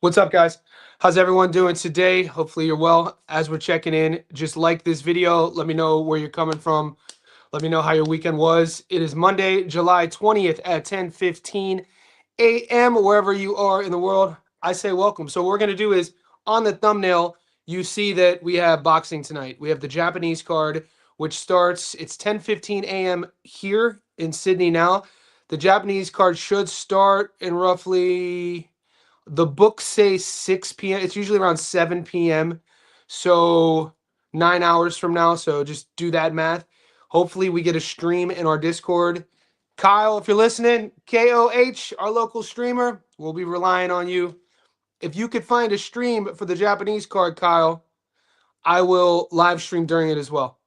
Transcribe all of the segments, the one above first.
What's up, guys? How's everyone doing today? Hopefully you're well. As we're checking in, just like this video. Let me know where you're coming from. Let me know how your weekend was. It is Monday, July 20th at 10:15 a.m. Wherever you are in the world, I say welcome. So what we're going to do is, on the thumbnail, you see that we have boxing tonight. We have the Japanese card, which starts, it's 10:15 a.m. here in Sydney now. The Japanese card should start in roughly... The books say 6 p.m. It's usually around 7 p.m. So 9 hours from now. So just do that math. Hopefully we get a stream in our Discord. Kyle, if you're listening, KOH, our local streamer, we'll be relying on you. If you could find a stream for the Japanese card, Kyle, I will live stream during it as well.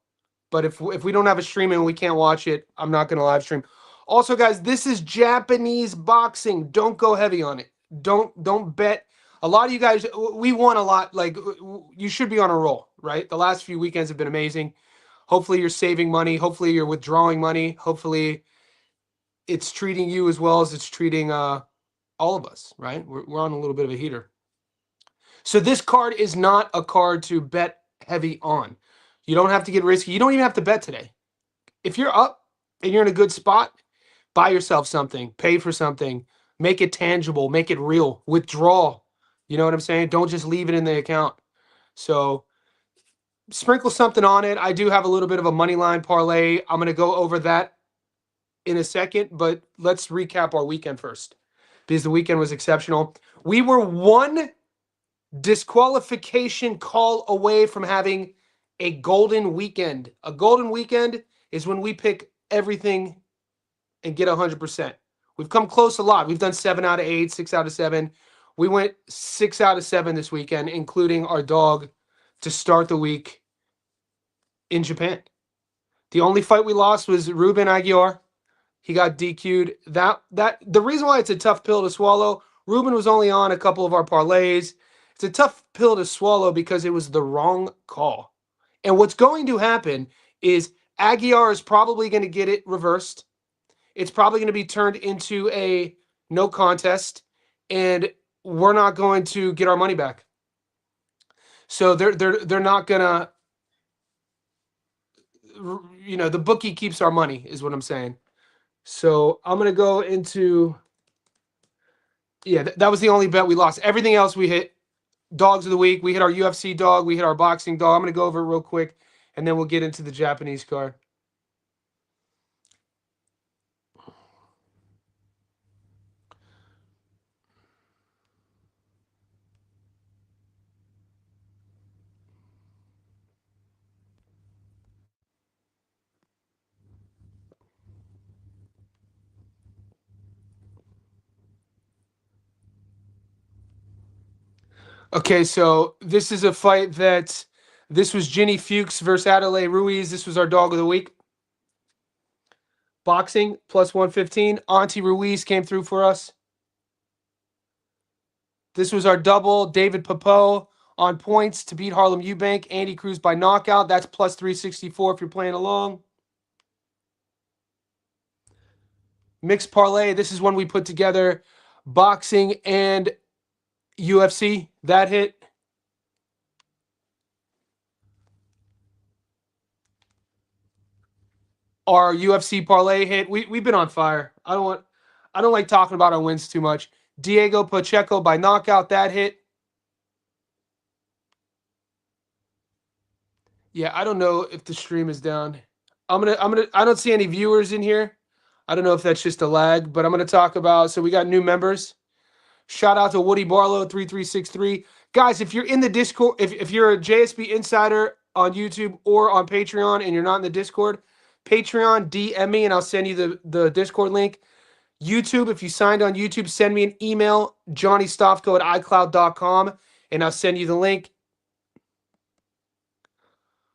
But if we don't have a stream and we can't watch it, I'm not going to live stream. Also, guys, this is Japanese boxing. Don't go heavy on it. Don't bet. A lot of you guys, we won a lot. Like, you should be on a roll, right? The last few weekends have been amazing. Hopefully you're saving money. Hopefully you're withdrawing money. Hopefully it's treating you as well as it's treating all of us, right? We're on a little bit of a heater. So this card is not a card to bet heavy on. You don't have to get risky. You don't even have to bet today. If you're up and you're in a good spot, buy yourself something, pay for something, make it tangible, make it real, withdraw. You know what I'm saying? Don't just leave it in the account. So sprinkle something on it. I do have a little bit of a money line parlay. I'm going to go over that in a second, but let's recap our weekend first because the weekend was exceptional. We were one disqualification call away from having a golden weekend. A golden weekend is when we pick everything and get 100%. We've come close a lot. We've done 7 out of 8, 6 out of 7. We went 6 out of 7 this weekend, including our dog to start the week in Japan. The only fight we lost was Ruben Aguiar. He got DQ'd. The reason why it's a tough pill to swallow, Ruben was only on a couple of our parlays. It's a tough pill to swallow because it was the wrong call. And what's going to happen is Aguiar is probably going to get it reversed. It's probably going to be turned into a no contest, and we're not going to get our money back. So they're not going to, you know, the bookie keeps our money is what I'm saying. So I'm going to go into, yeah, that was the only bet we lost. Everything else we hit. Dogs of the week. We hit our UFC dog. We hit our boxing dog. I'm going to go over it real quick, and then we'll get into the Japanese card. Okay, so this is a fight this was Ginny Fuchs versus Adelaide Ruiz. This was our dog of the week. Boxing, plus 115. Auntie Ruiz came through for us. This was our double. David Papeau on points to beat Harlem Eubank. Andy Cruz by knockout. That's plus 364 if you're playing along. Mixed parlay. This is when we put together boxing and UFC. That hit. Our UFC parlay hit. We've been on fire. I don't like talking about our wins too much. Diego Pacheco by knockout. That hit. Yeah, I don't know if the stream is down. I don't see any viewers in here. I don't know if that's just a lag, but I'm gonna talk about, so we got new members. Shout out to Woody Barlow 3363. Guys, if you're in the Discord, if you're a JSB insider on YouTube or on Patreon and you're not in the Discord, Patreon, DM me and I'll send you the Discord link. YouTube, if you signed on YouTube, send me an email, johnnystofko@icloud.com, and I'll send you the link.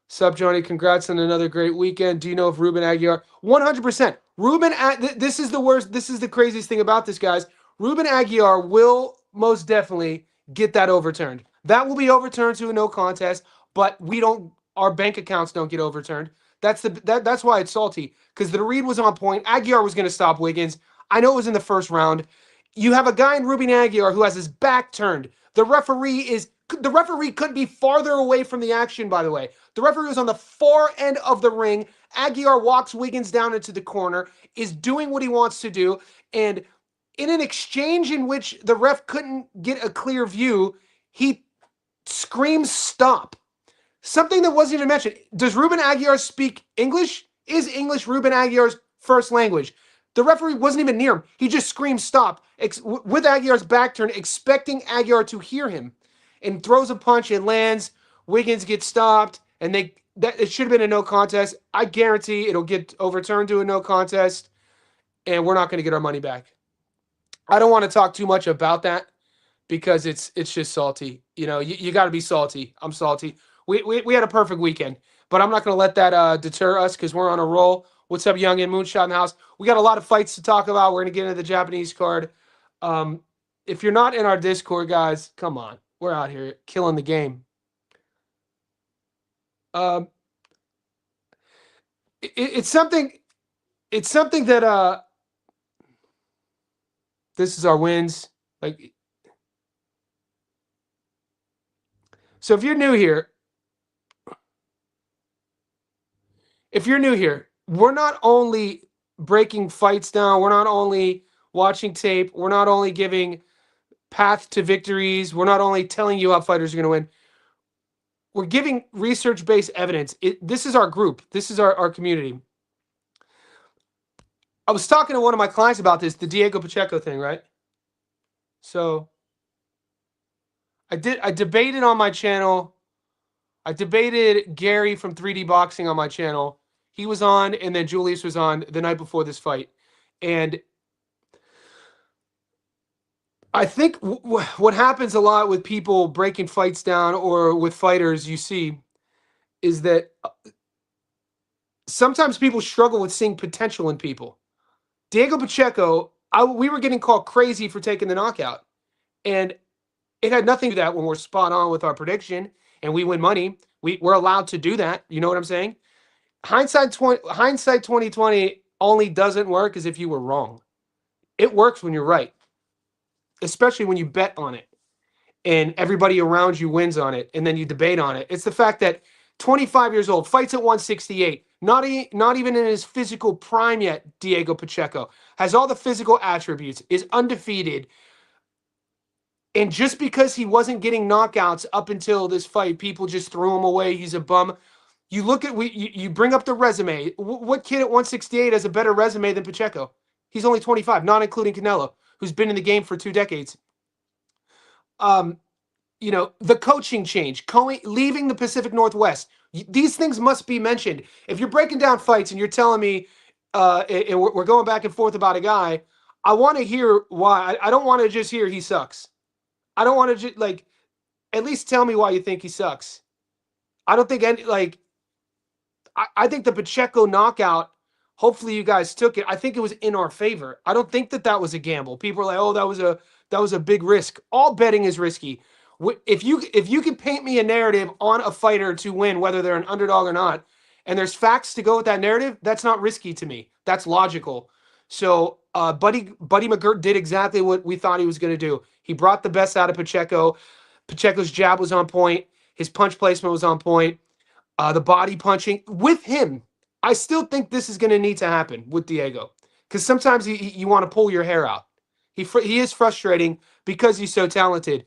Sup, Johnny? Congrats on another great weekend. Do you know if Ruben Aguiar... 100%. This is the worst. This is the craziest thing about this, guys. Ruben Aguiar will most definitely get that overturned. That will be overturned to a no contest, but our bank accounts don't get overturned. That's why it's salty, because the read was on point. Aguiar was going to stop Wiggins. I know it was in the first round. You have a guy in Ruben Aguiar who has his back turned. The referee couldn't be farther away from the action, by the way. The referee was on the far end of the ring. Aguiar walks Wiggins down into the corner, is doing what he wants to do, and in an exchange in which the ref couldn't get a clear view, he screams stop. Something that wasn't even mentioned. Does Ruben Aguiar speak English? Is English Ruben Aguiar's first language? The referee wasn't even near him. He just screamed stop with Aguiar's back turned, expecting Aguiar to hear him, and throws a punch and lands. Wiggins gets stopped, and it should have been a no contest. I guarantee it'll get overturned to a no contest, and we're not going to get our money back. I don't want to talk too much about that because it's just salty. You know, you got to be salty. I'm salty. We had a perfect weekend, but I'm not going to let that deter us because we're on a roll. What's up, Young and Moonshot in the house? We got a lot of fights to talk about. We're going to get into the Japanese card. If you're not in our Discord, guys, come on. We're out here killing the game. It's something that this is our wins. Like, so if you're new here, we're not only breaking fights down, we're not only watching tape, we're not only giving path to victories, we're not only telling you how fighters are going to win, we're giving research-based evidence. This is our group. This is our community. I was talking to one of my clients about this, the Diego Pacheco thing, right? So I debated on my channel. I debated Gary from 3D Boxing on my channel. He was on, and then Julius was on the night before this fight. And I think what happens a lot with people breaking fights down or with fighters you see is that sometimes people struggle with seeing potential in people. Diego Pacheco, we were getting called crazy for taking the knockout. And it had nothing to do with that when we're spot on with our prediction and we win money. We're allowed to do that. You know what I'm saying? Hindsight 2020 only doesn't work as if you were wrong. It works when you're right, especially when you bet on it and everybody around you wins on it and then you debate on it. It's the fact that 25 years old, fights at 168, not even in his physical prime yet, Diego Pacheco, has all the physical attributes, is undefeated. And just because he wasn't getting knockouts up until this fight, people just threw him away. He's a bum. You look at you bring up the resume. What kid at 168 has a better resume than Pacheco? He's only 25, not including Canelo, who's been in the game for 2 decades. You know, the coaching change, leaving the Pacific Northwest. These things must be mentioned. If you're breaking down fights and you're telling me, and we're going back and forth about a guy, I want to hear why. I don't want to just hear he sucks. I don't want to just, like, at least tell me why you think he sucks. I don't think I think the Pacheco knockout, hopefully you guys took it. I think it was in our favor. I don't think that was a gamble. People are like, oh, that was a big risk. All betting is risky. If you can paint me a narrative on a fighter to win, whether they're an underdog or not, and there's facts to go with that narrative, that's not risky to me. That's logical. So Buddy McGirt did exactly what we thought he was going to do. He brought the best out of Pacheco. Pacheco's jab was on point. His punch placement was on point. The body punching with him. I still think this is going to need to happen with Diego because sometimes you want to pull your hair out. He is frustrating because he's so talented.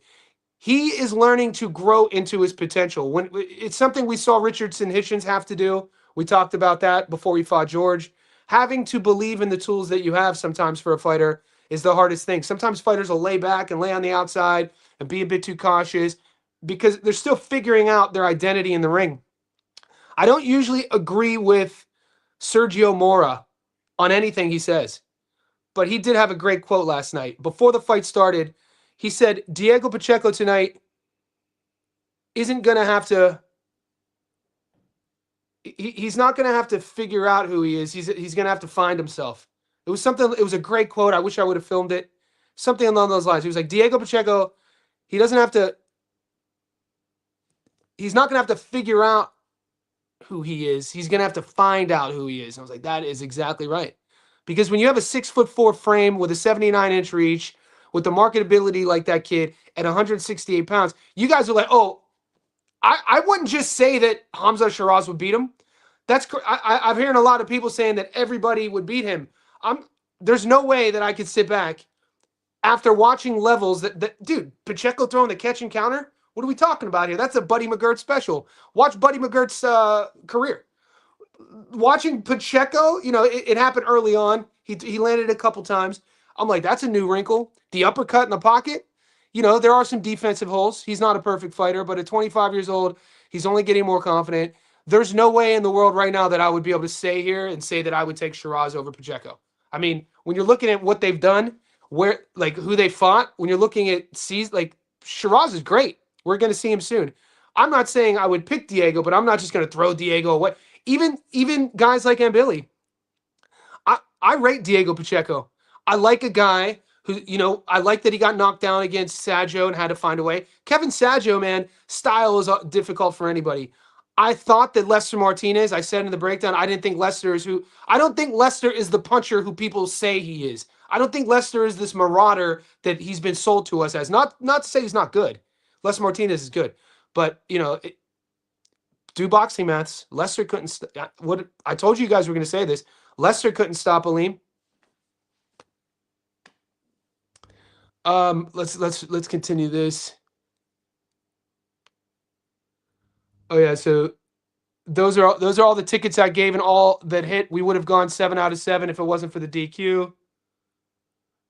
He is learning to grow into his potential. It's something we saw Richardson Hitchens have to do. We talked about that before he fought George. Having to believe in the tools that you have sometimes for a fighter is the hardest thing. Sometimes fighters will lay back and lay on the outside and be a bit too cautious because they're still figuring out their identity in the ring. I don't usually agree with Sergio Mora on anything he says, but he did have a great quote last night. Before the fight started, he said, Diego Pacheco tonight isn't going to have to, he's not going to have to figure out who he is. He's going to have to find himself. It was a great quote. I wish I would have filmed it. Something along those lines. He was like, Diego Pacheco, he's not going to have to figure out who he is. He's going to have to find out who he is. And I was like, that is exactly right. Because when you have a 6'4" frame with a 79-inch reach, with the marketability like that kid at 168 pounds, you guys are like, oh, I wouldn't just say that Hamza Shiraz would beat him. I'm hearing a lot of people saying that everybody would beat him. There's no way that I could sit back after watching levels that dude, Pacheco throwing the catch and counter. What are we talking about here? That's a Buddy McGirt special. Watch Buddy McGirt's career. Watching Pacheco, it happened early on. He landed a couple times. I'm like, that's a new wrinkle. The uppercut in the pocket. There are some defensive holes. He's not a perfect fighter, but at 25 years old, he's only getting more confident. There's no way in the world right now that I would be able to say here and say that I would take Shiraz over Pacheco. I mean, when you're looking at what they've done, who they fought, when you're looking at Shiraz is great. We're going to see him soon. I'm not saying I would pick Diego, but I'm not just going to throw Diego away. Even guys like Ambili, I rate Diego Pacheco. I like a guy who, I like that he got knocked down against Saggio and had to find a way. Kevin Saggio, man, style is difficult for anybody. I thought that Lester Martinez, I said in the breakdown, I don't think Lester is the puncher who people say he is. I don't think Lester is this marauder that he's been sold to us as. Not to say he's not good. Lester Martinez is good. But, do boxing maths. Lester couldn't. What I told you guys were going to say this. Lester couldn't stop Aleem. Let's continue this. Oh yeah, so those are all the tickets I gave and all that hit. We would have gone 7 out of 7 if it wasn't for the DQ.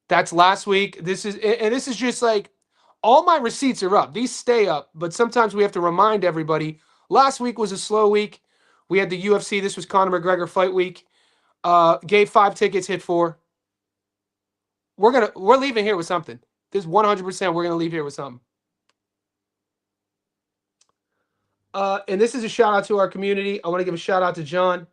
That's last week. This is just like all my receipts are up. These stay up, but sometimes we have to remind everybody. Last week was a slow week. We had the UFC. This was Conor McGregor fight week. Gave 5 tickets, hit 4. We're leaving here with something. This 100%. We're gonna leave here with something. And this is a shout out to our community. I want to give a shout out to John.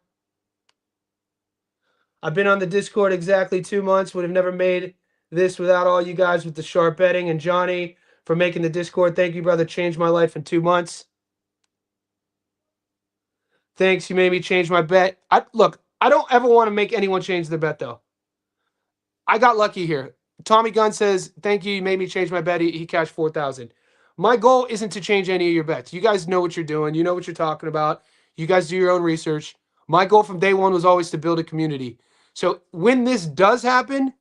I've been on the Discord exactly 2 months. Would have never made this without all you guys with the sharp betting, and Johnny for making the Discord. Thank you, brother. Changed my life in 2 months. Thanks. You made me change my bet. Look, I don't ever want to make anyone change their bet, though. I got lucky here. Tommy Gunn says, thank you. You made me change my bet. He cashed 4,000. My goal isn't to change any of your bets. You guys know what you're doing. You know what you're talking about. You guys do your own research. My goal from day one was always to build a community. So when this does happen,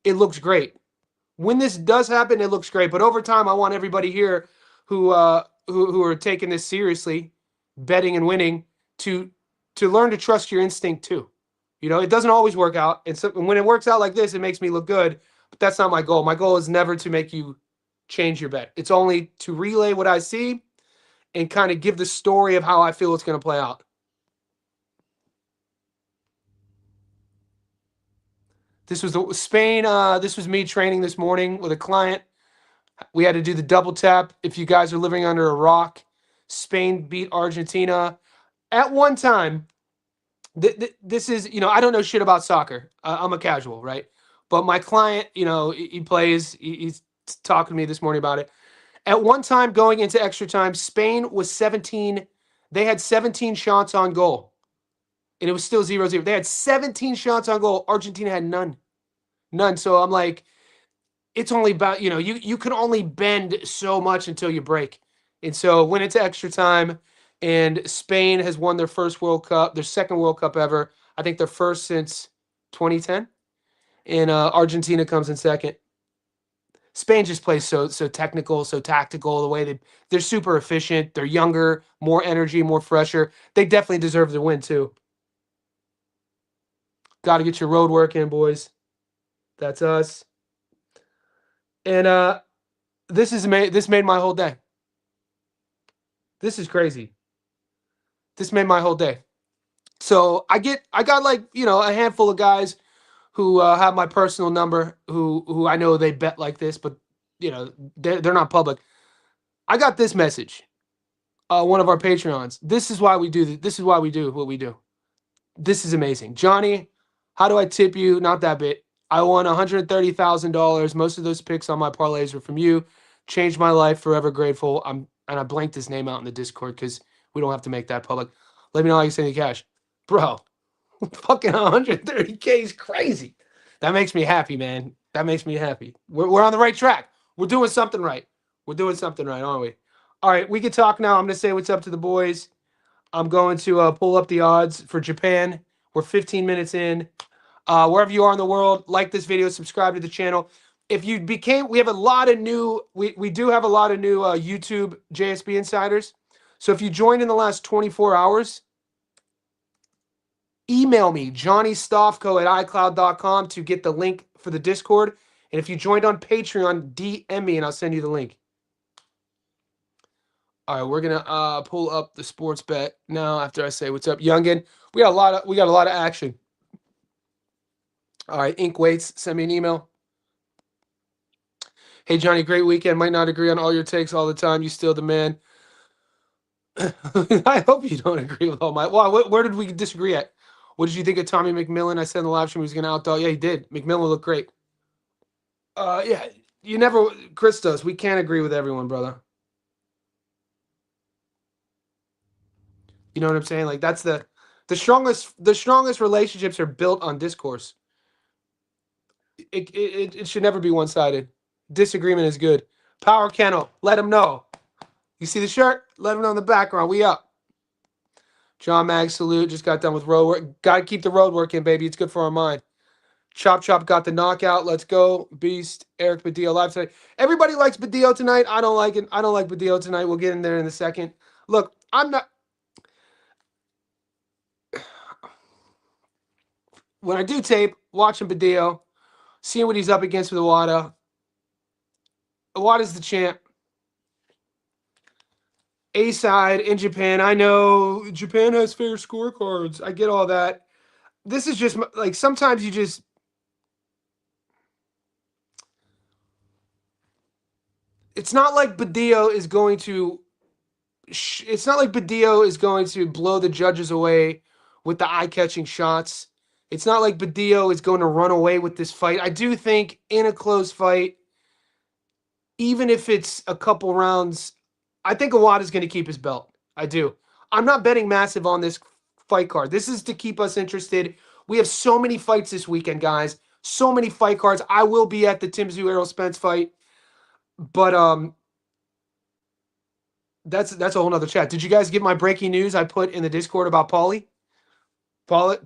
it looks great. When this does happen, it looks great. But over time, I want everybody here who are taking this seriously, betting and winning, to learn to trust your instinct too. It doesn't always work out. And so when it works out like this, it makes me look good. But that's not my goal. My goal is never to make you change your bet. It's only to relay what I see and kind of give the story of how I feel it's going to play out. This was Spain. This was me training this morning with a client. We had to do the double tap. If you guys are living under a rock, Spain beat Argentina. At one time, this is, I don't know shit about soccer. I'm a casual, right? But my client, he plays. He's talking to me this morning about it. At one time, going into extra time, Spain was 17. They had 17 shots on goal. And it was still 0-0. They had 17 shots on goal. Argentina had none. None. So I'm like, it's only about, you can only bend so much until you break. And so went into extra time, and Spain has won their first World Cup, their second World Cup ever. I think their first since 2010. And Argentina comes in second. Spain just plays so technical, so tactical. The way they're super efficient. They're younger, more energy, more fresher. They definitely deserve to win too. Got to get your road work in, boys. That's us. And this made my whole day. This is crazy. This made my whole day. So I got like, a handful of guys who have my personal number, who I know they bet like this, but they're not public. I got this message. One of our Patreons. This is why we do this is why we do what we do. This is amazing. Johnny, how do I tip you? Not that bit. I won $130,000. Most of those picks on my parlays were from you. Changed my life. Forever grateful. And I blanked his name out in the Discord because we don't have to make that public. Let me know how you send the cash. Bro, fucking 130K is crazy. That makes me happy, man. That makes me happy. We're on the right track. We're doing something right. We're doing something right, aren't we? All right, we can talk now. I'm going to say what's up to the boys. I'm going to pull up the odds for Japan. We're 15 minutes in. Wherever you are in the world, like this video, subscribe to the channel. If you became, we have a lot of new, we do have a lot of new YouTube JSB insiders. So if you joined in the last 24 hours, email me, johnnystofco@icloud.com to get the link for the Discord. And if you joined on Patreon, DM me and I'll send you the link. All right, we're gonna pull up the sports bet now after I say what's up, Youngin. We got a lot of action. All right, Ink waits. Send me an email. Hey Johnny, great weekend. Might not agree on all your takes all the time. You still the man. I hope you don't agree with all my. Well, where did we disagree at? What did you think of Tommy McMillan? I said in the live stream he was going to outdog. Yeah, he did. McMillan looked great. Yeah, you never. Chris does. We can't agree with everyone, brother. You know what I'm saying? Like that's the strongest. The strongest relationships are built on discourse. It should never be one sided. Disagreement is good. Power Kennel. Let him know. You see the shirt? Let him know in the background. We up. John Mag, salute. Just got done with road work. Got to keep the road work in, baby. It's good for our mind. Chop Chop got the knockout. Let's go. Beast. Eric Badillo live tonight. Everybody likes Badillo tonight. I don't like it. I don't like Badillo tonight. We'll get in there in a second. Look, I'm not. When I do tape, watching Badillo, seeing what he's up against with Iwata. Iwata's the champ. A-side in Japan. I know Japan has fair scorecards. I get all that. This is just like sometimes you just. It's not like Badillo is going to. It's not like Badillo is going to blow the judges away with the eye-catching shots. It's not like Badillo is going to run away with this fight. I do think in a close fight, even if it's a couple rounds, I think Iwata's going to keep his belt. I do. I'm not betting massive on this fight card. This is to keep us interested. We have so many fights this weekend, guys. So many fight cards. I will be at the Tim Tszyu Errol Spence fight, but that's a whole nother chat. Did you guys get my breaking news I put in the Discord about Paulie? Paul,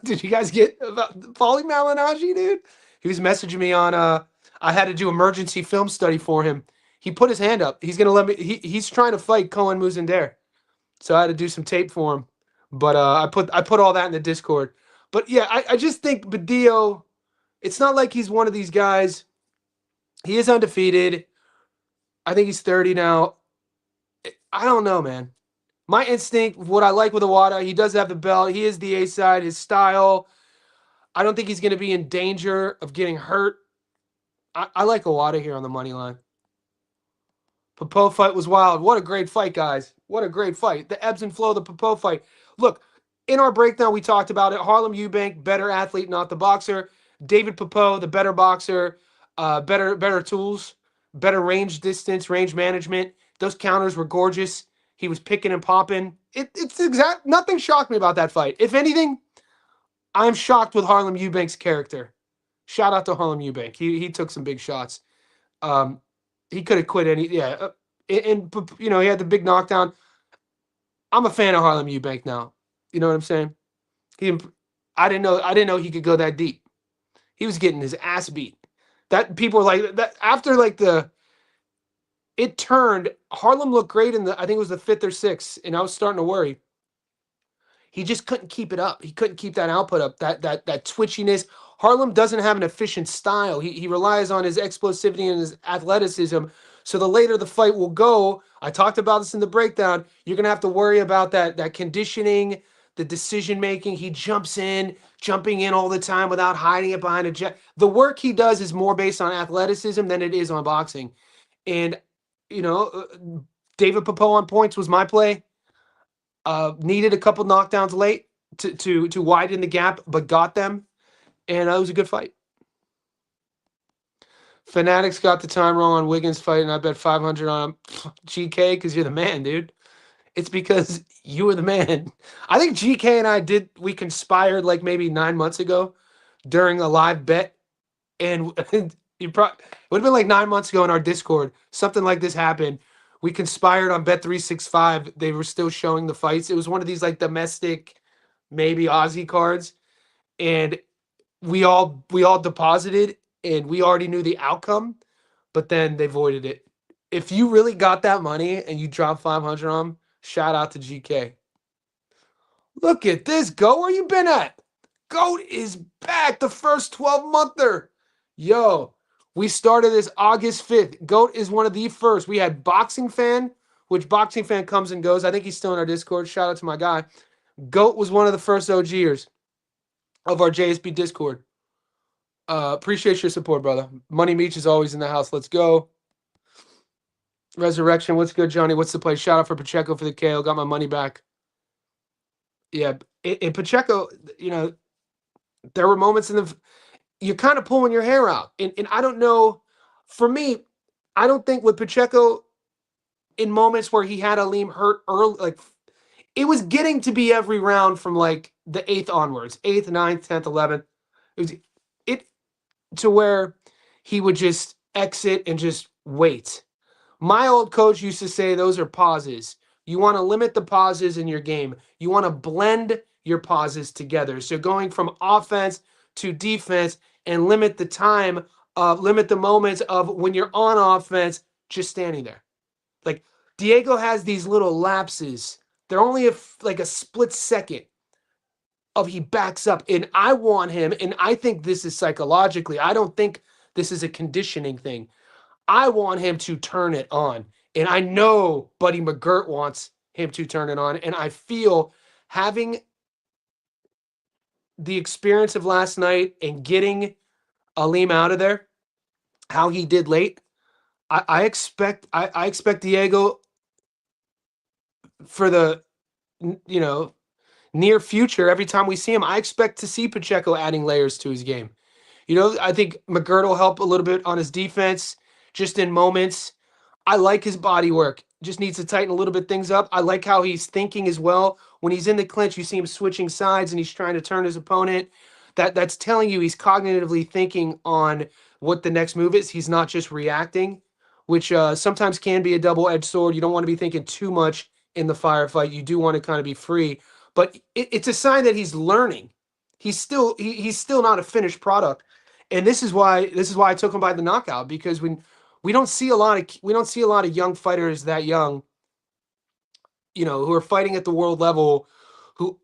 did you guys get about Paulie Malignaggi, dude? He was messaging me on I had to do emergency film study for him. He put his hand up. He's gonna let me. He's trying to fight Cohen Muzendare, so I had to do some tape for him. But I put all that in the Discord. But yeah, I just think Badillo. It's not like he's one of these guys. He is undefeated. I think he's 30 now. I don't know, man. My instinct, what I like with Iwata, he does have the belt. He is the A-side. His style. I don't think he's going to be in danger of getting hurt. I like Iwata here on the money line. Popov fight was wild. What a great fight, guys. What a great fight. The ebbs and flow of the Popov fight. Look, in our breakdown, we talked about it. Harlem Eubank, better athlete, not the boxer. David Popov, the better boxer, better tools, better range distance, range management. Those counters were gorgeous. He was picking and popping. It's exact. Nothing shocked me about that fight. If anything, I'm shocked with Harlem Eubank's character. Shout out to Harlem Eubank. He took some big shots. He could have quit any. Yeah, and he had the big knockdown. I'm a fan of Harlem Eubank now. You know what I'm saying? I didn't know he could go that deep. He was getting his ass beat. That people were like that after like it turned. Harlem looked great in I think it was the 5th or 6th, and I was starting to worry. He just couldn't keep it up. He couldn't keep that output up. That twitchiness. Harlem doesn't have an efficient style. He relies on his explosivity and his athleticism. So the later the fight will go, I talked about this in the breakdown, you're going to have to worry about that conditioning, the decision making. He jumping in all the time without hiding it behind a jet. The work he does is more based on athleticism than it is on boxing. And, David Popov on points was my play. Needed a couple knockdowns late to widen the gap, but got them. And it was a good fight. Fanatics got the time wrong on Wiggins' fight, and I bet 500 on GK because you're the man, dude. It's because you were the man. I think GK and we conspired like maybe 9 months ago during a live bet And you probably would have been like 9 months ago in our Discord. Something like this happened. We conspired on Bet365. They were still showing the fights. It was one of these like domestic, maybe Aussie cards, and we all deposited, and we already knew the outcome, but then they voided it. If you really got that money and you dropped 500 on them, shout out to GK. Look at this, Goat. Where you been at? Goat is back. The first 12-monther. Yo, we started this August 5th. Goat is one of the first. We had Boxing Fan, which Boxing Fan comes and goes. I think he's still in our Discord. Shout out to my guy. Goat was one of the first OGers of our JSB Discord. Appreciate your support, brother. Money Meech is always in the house. Let's go. Resurrection. What's good, Johnny? What's the play? Shout out for Pacheco for the KO. Got my money back. Yeah, in Pacheco, there were moments in the you're kind of pulling your hair out. And I don't know, for me, I don't think with Pacheco in moments where he had Aleem hurt early, like it was getting to be every round from like the 8th onwards, 8th, 9th, 10th, 11th. It to where he would just exit and just wait. My old coach used to say those are pauses. You want to limit the pauses in your game. You want to blend your pauses together. So going from offense to defense and limit the time, limit the moments of when you're on offense, just standing there. Like Diego has these little lapses. They're only like a split second of he backs up. And I want him, and I think this is psychologically, I don't think this is a conditioning thing. I want him to turn it on. And I know Buddy McGirt wants him to turn it on. And I feel having the experience of last night and getting Aleem out of there, how he did late, I expect Diego for the near future. Every time we see him, I expect to see Pacheco adding layers to his game. I think McGirt will help a little bit on his defense, just in moments. I like his body work. Just needs to tighten a little bit things up. I like how he's thinking as well. When he's in the clinch, you see him switching sides and he's trying to turn his opponent. That's telling you he's cognitively thinking on what the next move is. He's not just reacting, which sometimes can be a double-edged sword. You don't want to be thinking too much in the firefight. You do want to kind of be free. But it's a sign that he's learning. He's still not a finished product. And this is why I took him by the knockout, because when we don't see a lot of young fighters that young, who are fighting at the world level, who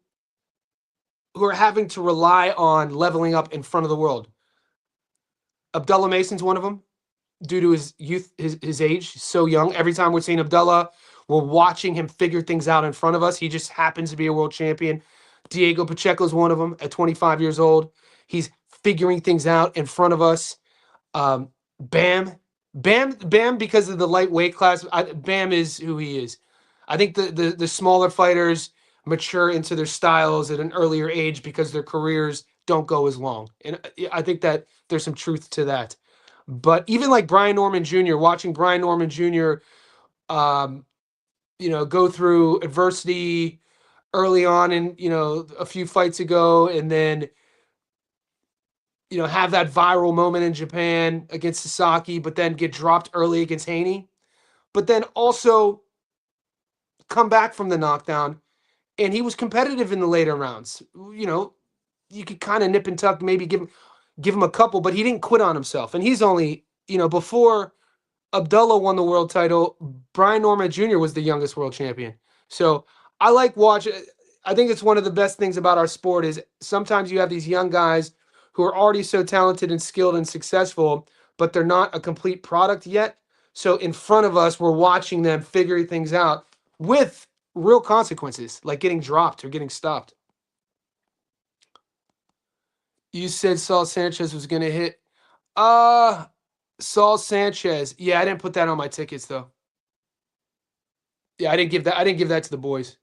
are having to rely on leveling up in front of the world. Abdullah Mason's one of them, due to his youth, his age. He's so young. Every time we're seeing Abdullah, we're watching him figure things out in front of us. He just happens to be a world champion. Diego Pacheco is one of them at 25 years old. He's figuring things out in front of us. Bam, because of the lightweight class, Bam is who he is. I think the smaller fighters mature into their styles at an earlier age because their careers don't go as long. And I think that there's some truth to that. But even like Brian Norman Jr., watching Brian Norman Jr., go through adversity early on and, a few fights ago, and then, have that viral moment in Japan against Sasaki, but then get dropped early against Haney, but then also come back from the knockdown. And he was competitive in the later rounds. You could kind of nip and tuck, maybe give him a couple, but he didn't quit on himself. And he's only, before Abdullah won the world title, Brian Norman Jr. was the youngest world champion. So I like watching. I think it's one of the best things about our sport is sometimes you have these young guys who are already so talented and skilled and successful, but they're not a complete product yet. So in front of us, we're watching them figuring things out with real consequences, like getting dropped or getting stopped. You said Saul Sanchez was going to hit. Saul Sanchez. Yeah, I didn't put that on my tickets though. Yeah, I didn't give that to the boys.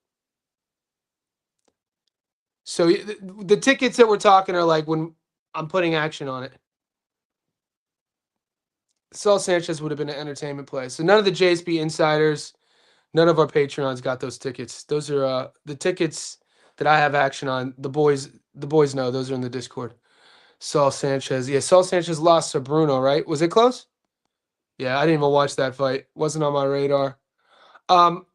So the tickets that we're talking are like when I'm putting action on it. Saul Sanchez would have been an entertainment play. So none of the JSB insiders, none of our Patreons got those tickets. Those are the tickets that I have action on. The boys know those are in the Discord. Saul Sanchez. Yeah, Saul Sanchez lost to Bruno, right? Was it close? Yeah, I didn't even watch that fight. Wasn't on my radar. Um,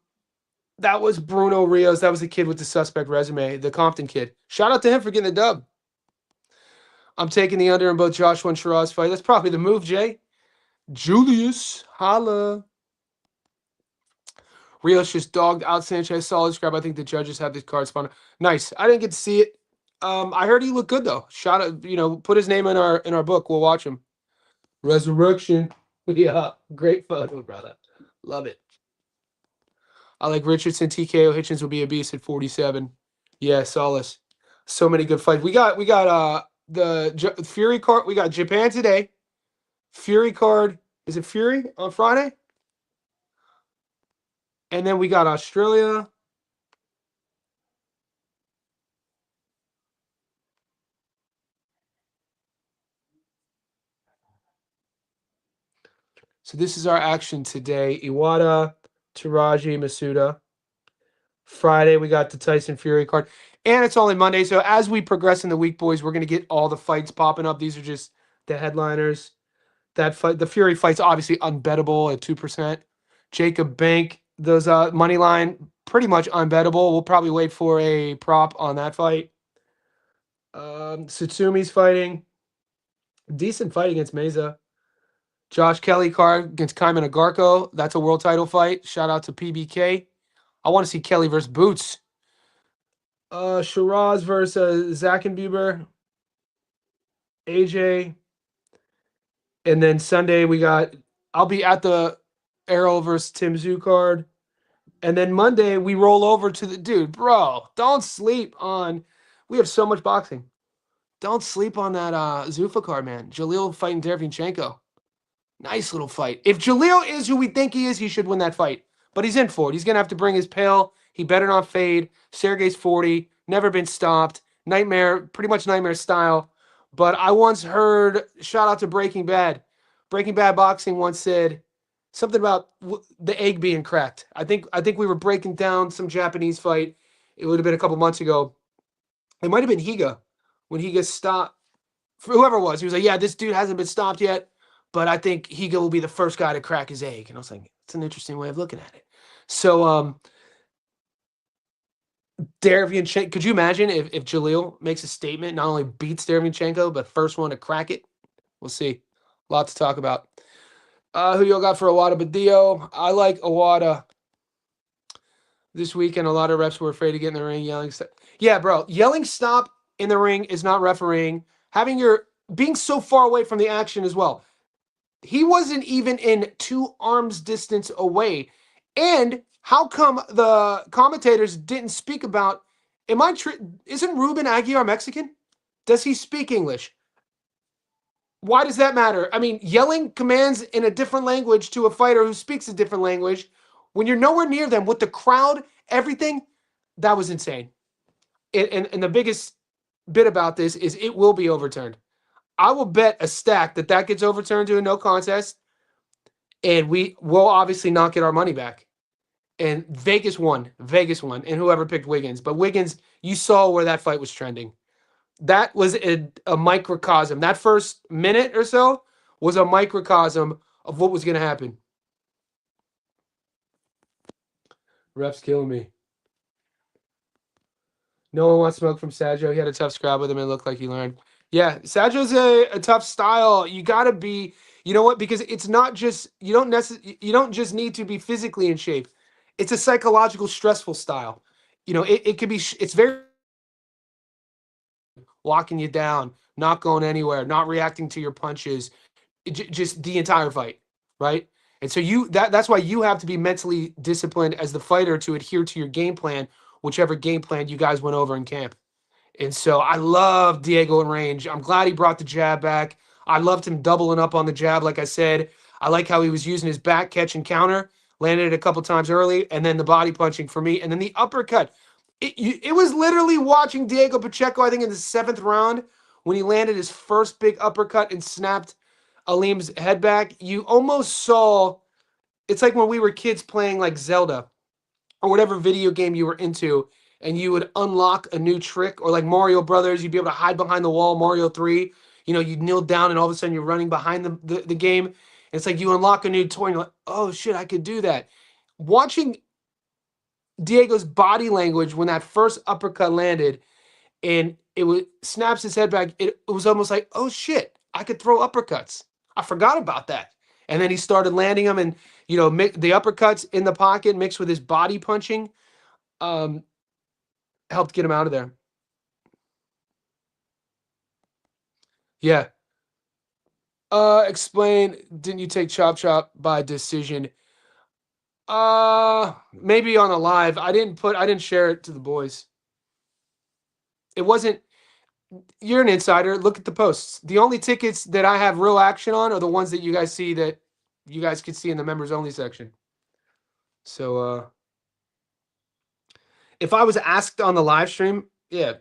that was Bruno Rios. That was the kid with the suspect resume, the Compton kid. Shout out to him for getting the dub. I'm taking the under in both Joshua and Shiraz's fight. That's probably the move, Jay. Julius, holla. Rios just dogged out Sanchez. Solid scrap. I think the judges have this card spun. Nice. I didn't get to see it. I heard he looked good though. Shout out, put his name in our book. We'll watch him. Resurrection. Yeah, great photo, brother. Love it. I like Richardson. TKO Hitchens will be a beast at 47. Yeah, Solace. So many good fights. We got the Fury card. We got Japan today. Fury card. Is it Fury on Friday? And then we got Australia. So this is our action today. Iwata, Teraji, Masuda. Friday, we got the Tyson Fury card. And it's only Monday. So as we progress in the week, boys, we're going to get all the fights popping up. These are just the headliners. That fight, the Fury fight's obviously unbettable at 2%. Jacob Bank, those money line, pretty much unbettable. We'll probably wait for a prop on that fight. Satsumi's fighting. Decent fight against Meza. Josh Kelly card against Kaiman Agarko. That's a world title fight. Shout out to PBK. I want to see Kelly versus Boots. Shiraz versus Zackenbuber. AJ. And then Sunday we got, I'll be at the Errol versus Tim Zhu card. And then Monday we roll over to the, dude, bro, don't sleep on, we have so much boxing. Don't sleep on that Zuffa card, man. Jalil fighting Derevyanchenko. Nice little fight. If Jalil is who we think he is, he should win that fight. But he's in for it. He's going to have to bring his pail. He better not fade. Sergey's 40. Never been stopped. Nightmare, pretty much nightmare style. But I once heard, shout out to Breaking Bad. Breaking Bad Boxing once said something about the egg being cracked. I think we were breaking down some Japanese fight. It would have been a couple months ago. It might have been Higa. When Higa stopped, for whoever it was, he was like, yeah, this dude hasn't been stopped yet. But I think Higa will be the first guy to crack his egg. And I was like, it's an interesting way of looking at it. So, Derevyanchenko, could you imagine if Jalil makes a statement, not only beats Derevyanchenko, but first one to crack it? We'll see. A lot to talk about. Who y'all got for Iwata Badillo? I like Iwata. This weekend, a lot of refs were afraid to get in the ring yelling. Yeah, bro. Yelling stop in the ring is not refereeing. Being so far away from the action as well. He wasn't even in 2 arms distance away. And how come the commentators didn't speak about, isn't Ruben Aguiar Mexican? Does he speak English? Why does that matter? I mean, yelling commands in a different language to a fighter who speaks a different language, when you're nowhere near them with the crowd, everything, that was insane. And the biggest bit about this is it will be overturned. I will bet a stack that gets overturned to a no contest, and we will obviously not get our money back. And Vegas won, and whoever picked Wiggins. But Wiggins, you saw where that fight was trending. That was a microcosm. That first minute or so was a microcosm of what was going to happen. Ref's killing me. No one wants smoke from Sajo. He had a tough scrap with him and it looked like he learned. Yeah, Sajo's a tough style. You got to be, you know what? Because it's not just, you don't just need to be physically in shape. It's a psychological, stressful style. It could be, it's very locking you down, not going anywhere, not reacting to your punches, just the entire fight, right? And so that's why you have to be mentally disciplined as the fighter to adhere to your game plan, whichever game plan you guys went over in camp. And so I love Diego in range. I'm glad he brought the jab back. I loved him doubling up on the jab, like I said. I like how he was using his back catch and counter, landed it a couple times early, and then the body punching for me, and then the uppercut. It was literally watching Diego Pacheco, I think, in the 7th round when he landed his first big uppercut and snapped Aleem's head back. You almost saw, it's like when we were kids playing like Zelda or whatever video game you were into, and you would unlock a new trick, or like Mario Brothers, you'd be able to hide behind the wall, Mario 3. you kneel down and all of a sudden you're running behind the game. And it's like you unlock a new toy and you're like, oh shit, I could do that. Watching Diego's body language when that first uppercut landed and snaps his head back, it was almost like, oh shit, I could throw uppercuts. I forgot about that. And then he started landing them, and the uppercuts in the pocket mixed with his body punching helped get him out of there. Yeah. Explain, didn't you take Chop Chop by decision? Maybe on a live. I didn't share it to the boys. It wasn't. You're an insider. Look at the posts. The only tickets that I have real action on are the ones that you guys see, that you guys could see in the members only section. So if I was asked on the live stream, yeah,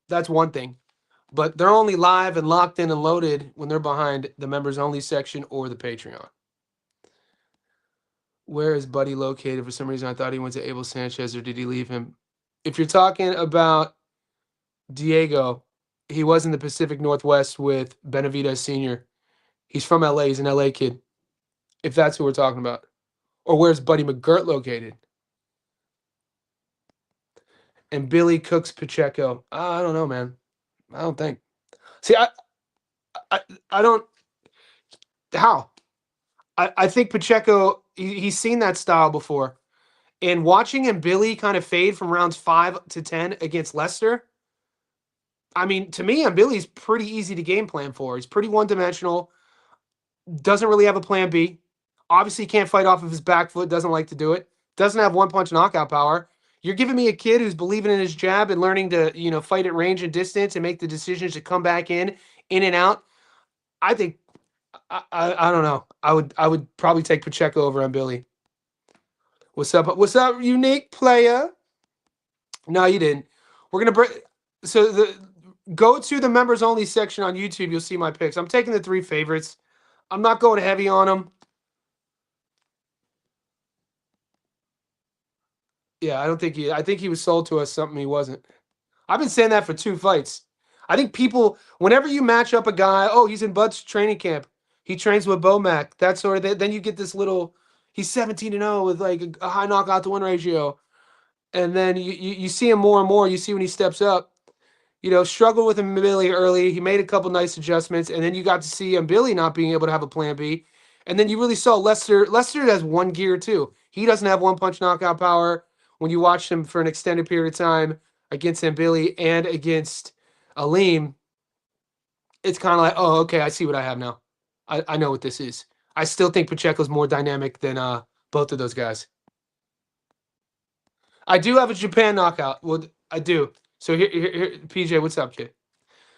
that's one thing. But they're only live and locked in and loaded when they're behind the members only section or the Patreon. Where is Buddy located? For some reason, I thought he went to Abel Sanchez, or did he leave him? If you're talking about Diego, he was in the Pacific Northwest with Benavidez Sr. He's from LA. He's an LA kid, if that's who we're talking about. Or where's Buddy McGirt located? And Billy Cooks Pacheco. I don't know, man. I don't think. See, I don't. How? I think Pacheco, he's seen that style before. And watching him, Billy, kind of fade from rounds 5 to 10 against Leicester, I mean, to me, Billy's pretty easy to game plan for. He's pretty one-dimensional, doesn't really have a plan B. Obviously, can't fight off of his back foot, doesn't like to do it, doesn't have one-punch knockout power. You're giving me a kid who's believing in his jab and learning to, fight at range and distance and make the decisions to come back in and out. I think, I don't know. I would probably take Pacheco over on Billy. What's up? What's up, unique player? No, you didn't. We're gonna break. So go to the members only section on YouTube. You'll see my picks. I'm taking the 3 favorites. I'm not going heavy on them. Yeah, I think he was sold to us something he wasn't. I've been saying that for 2 fights. I think people, whenever you match up a guy, oh, he's in Bud's training camp. He trains with Bomac. That sort of thing. Then you get this little, he's 17-0 with like a high knockout to win ratio. And then you see him more and more. You see when he steps up, struggled with him Billy early. He made a couple nice adjustments. And then you got to see him Billy not being able to have a plan B. And then you really saw Lester. Lester has one gear too. He doesn't have one-punch knockout power. When you watch him for an extended period of time against Billy and against Aleem, it's kind of like, oh, okay, I see what I have now. I know what this is. I still think Pacheco's more dynamic than both of those guys. I do have a Japan knockout. Well, I do. So here, PJ, what's up, kid?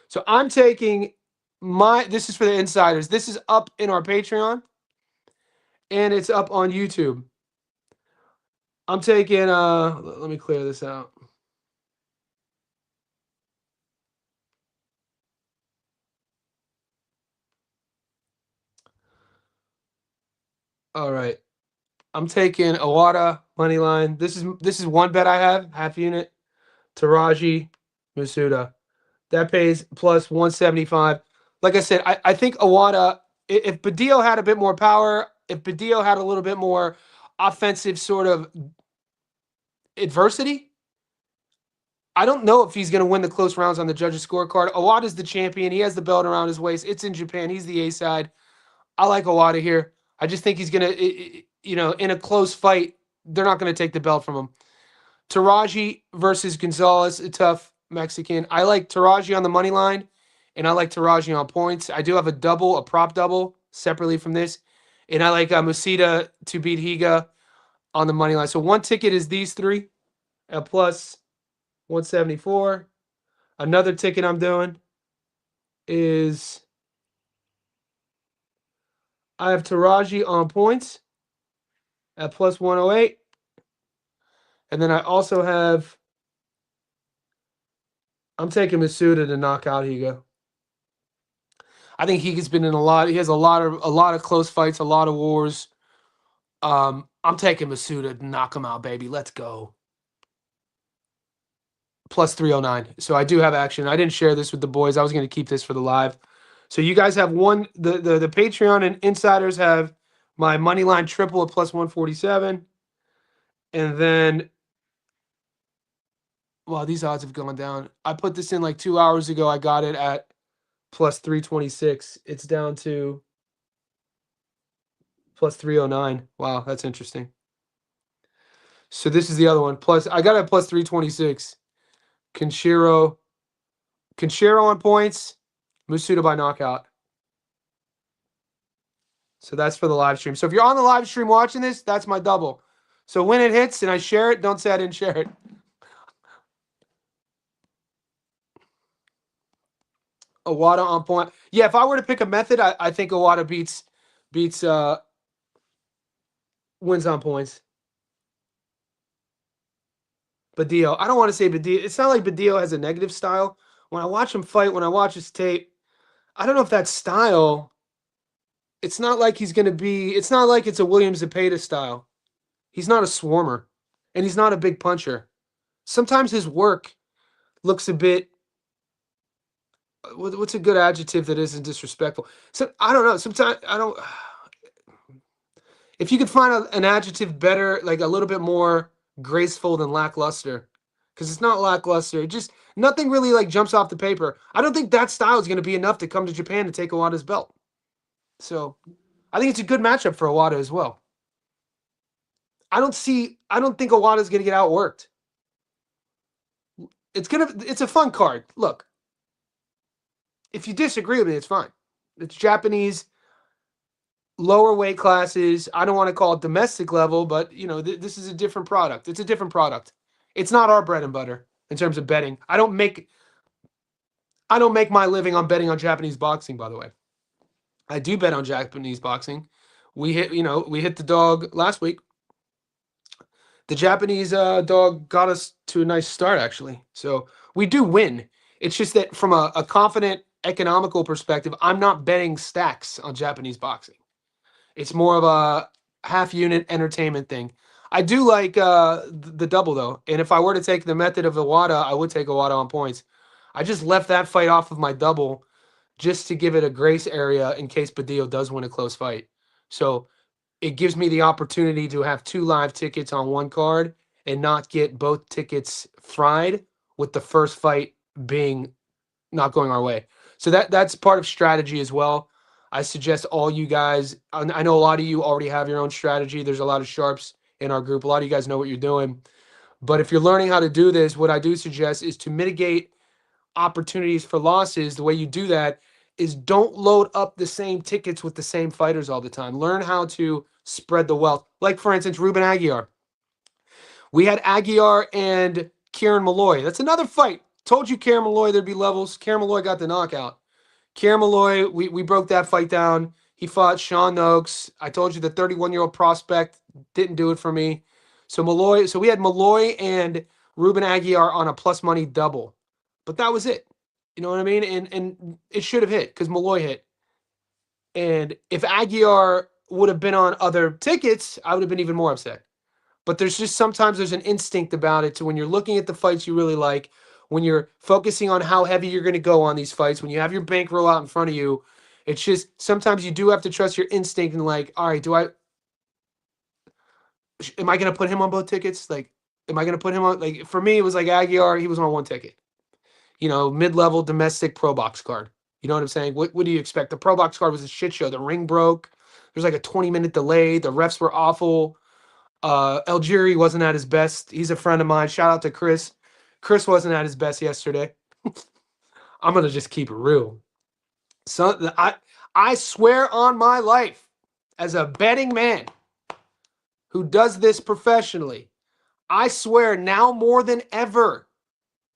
So I'm taking this is for the insiders. This is up in our Patreon, and it's up on YouTube. I'm taking, let me clear this out. All right. I'm taking Awada money line. This is one bet I have, half unit. Teraji, Masuda. That pays plus 175. Like I said, I think Awada, if Badillo had a bit more power, if Badillo had a little bit more offensive sort of adversity, I don't know if he's going to win the close rounds on the judges' scorecard. Awada's the champion. He has the belt around his waist. It's in Japan. He's the A side. I like Awada here. I just think he's going to, in a close fight, they're not going to take the belt from him. Teraji versus Gonzalez, a tough Mexican. I like Teraji on the money line, and I like Teraji on points. I do have a prop double, separately from this. And I like Musita to beat Higa on the money line. So one ticket is these 3 at plus 174. Another ticket I'm doing is I have Teraji on points at plus 108. And then I also have, I'm taking Masuda to knock out Higa. I think Higa's been in he has a lot of close fights, a lot of wars. I'm taking Masuda to knock him out, baby. Let's go. plus 309. So I do have action. I didn't share this with the boys. I was going to keep this for the live. So you guys have the Patreon and insiders have my money line triple at plus 147. And then, well, these odds have gone down. I put this in like 2 hours ago. I got it at plus 326. It's down to plus 309. Wow, that's interesting. So this is the other one. Plus, I got it at plus 326. Conchero on points. Musuda by knockout. So that's for the live stream. So if you're on the live stream watching this, that's my double. So when it hits and I share it, don't say I didn't share it. Owada on point. Yeah, if I were to pick a method, I think Owada beats wins on points. Badillo. I don't want to say Badillo. It's not like Badillo has a negative style. When I watch him fight, when I watch his tape, I don't know if that style, it's not like he's going to be, it's not like it's a William Zepeda style. He's not a swarmer, and he's not a big puncher. Sometimes his work looks a bit, what's a good adjective that isn't disrespectful? So I don't know. Sometimes I don't, if you could find an adjective better, like a little bit more graceful than lackluster, because it's not lackluster. It just, nothing really like jumps off the paper. I don't think that style is going to be enough to come to Japan to take Owada's belt. So I think it's a good matchup for Owada as well. I don't think Owada's going to get outworked. It's a fun card. Look, if you disagree with me, it's fine. It's Japanese, lower weight classes. I don't want to call it domestic level, but you know, this is a different product. It's a different product. It's not our bread and butter in terms of betting. I don't make my living on betting on Japanese boxing, by the way. I do bet on Japanese boxing. We hit the dog last week. The Japanese dog got us to a nice start, actually. So we do win. It's just that from a confident, economical perspective, I'm not betting stacks on Japanese boxing. It's more of a half-unit entertainment thing. I do like the double, though. And if I were to take the method of Owada, I would take Owada on points. I just left that fight off of my double just to give it a grace area in case Badillo does win a close fight. So it gives me the opportunity to have 2 live tickets on one card and not get both tickets fried with the first fight being not going our way. So that's part of strategy as well. I suggest all you guys, I know a lot of you already have your own strategy. There's a lot of sharps in our group. A lot of you guys know what you're doing. But if you're learning how to do this, what I do suggest is to mitigate opportunities for losses. The way you do that is don't load up the same tickets with the same fighters all the time. Learn how to spread the wealth. Like, for instance, Ruben Aguiar. We had Aguiar and Kieran Malloy. That's another fight. Told you Kieran Malloy, there'd be levels. Kieran Malloy got the knockout. Kieran Malloy, we broke that fight down. He fought Sean Noakes. I told you the 31-year-old prospect didn't do it for me. So we had Malloy and Ruben Aguiar on a plus money double. But that was it. You know what I mean? And it should have hit because Malloy hit. And if Aguiar would have been on other tickets, I would have been even more upset. But sometimes there's an instinct about it to when you're looking at the fights you really like, when you're focusing on how heavy you're going to go on these fights, when you have your bankroll out in front of you, it's just sometimes you do have to trust your instinct and like, all right, am I going to put him on both tickets? Like, am I going to put him on? Like, for me, it was like Aguiar, he was on one ticket. You know, mid-level domestic pro box card. You know what I'm saying? What do you expect? The pro box card was a shit show. The ring broke. There's like a 20-minute delay. The refs were awful. Algieri wasn't at his best. He's a friend of mine. Shout out to Chris. Chris wasn't at his best yesterday. I'm going to just keep it real. So I swear on my life, as a betting man who does this professionally, I swear now more than ever,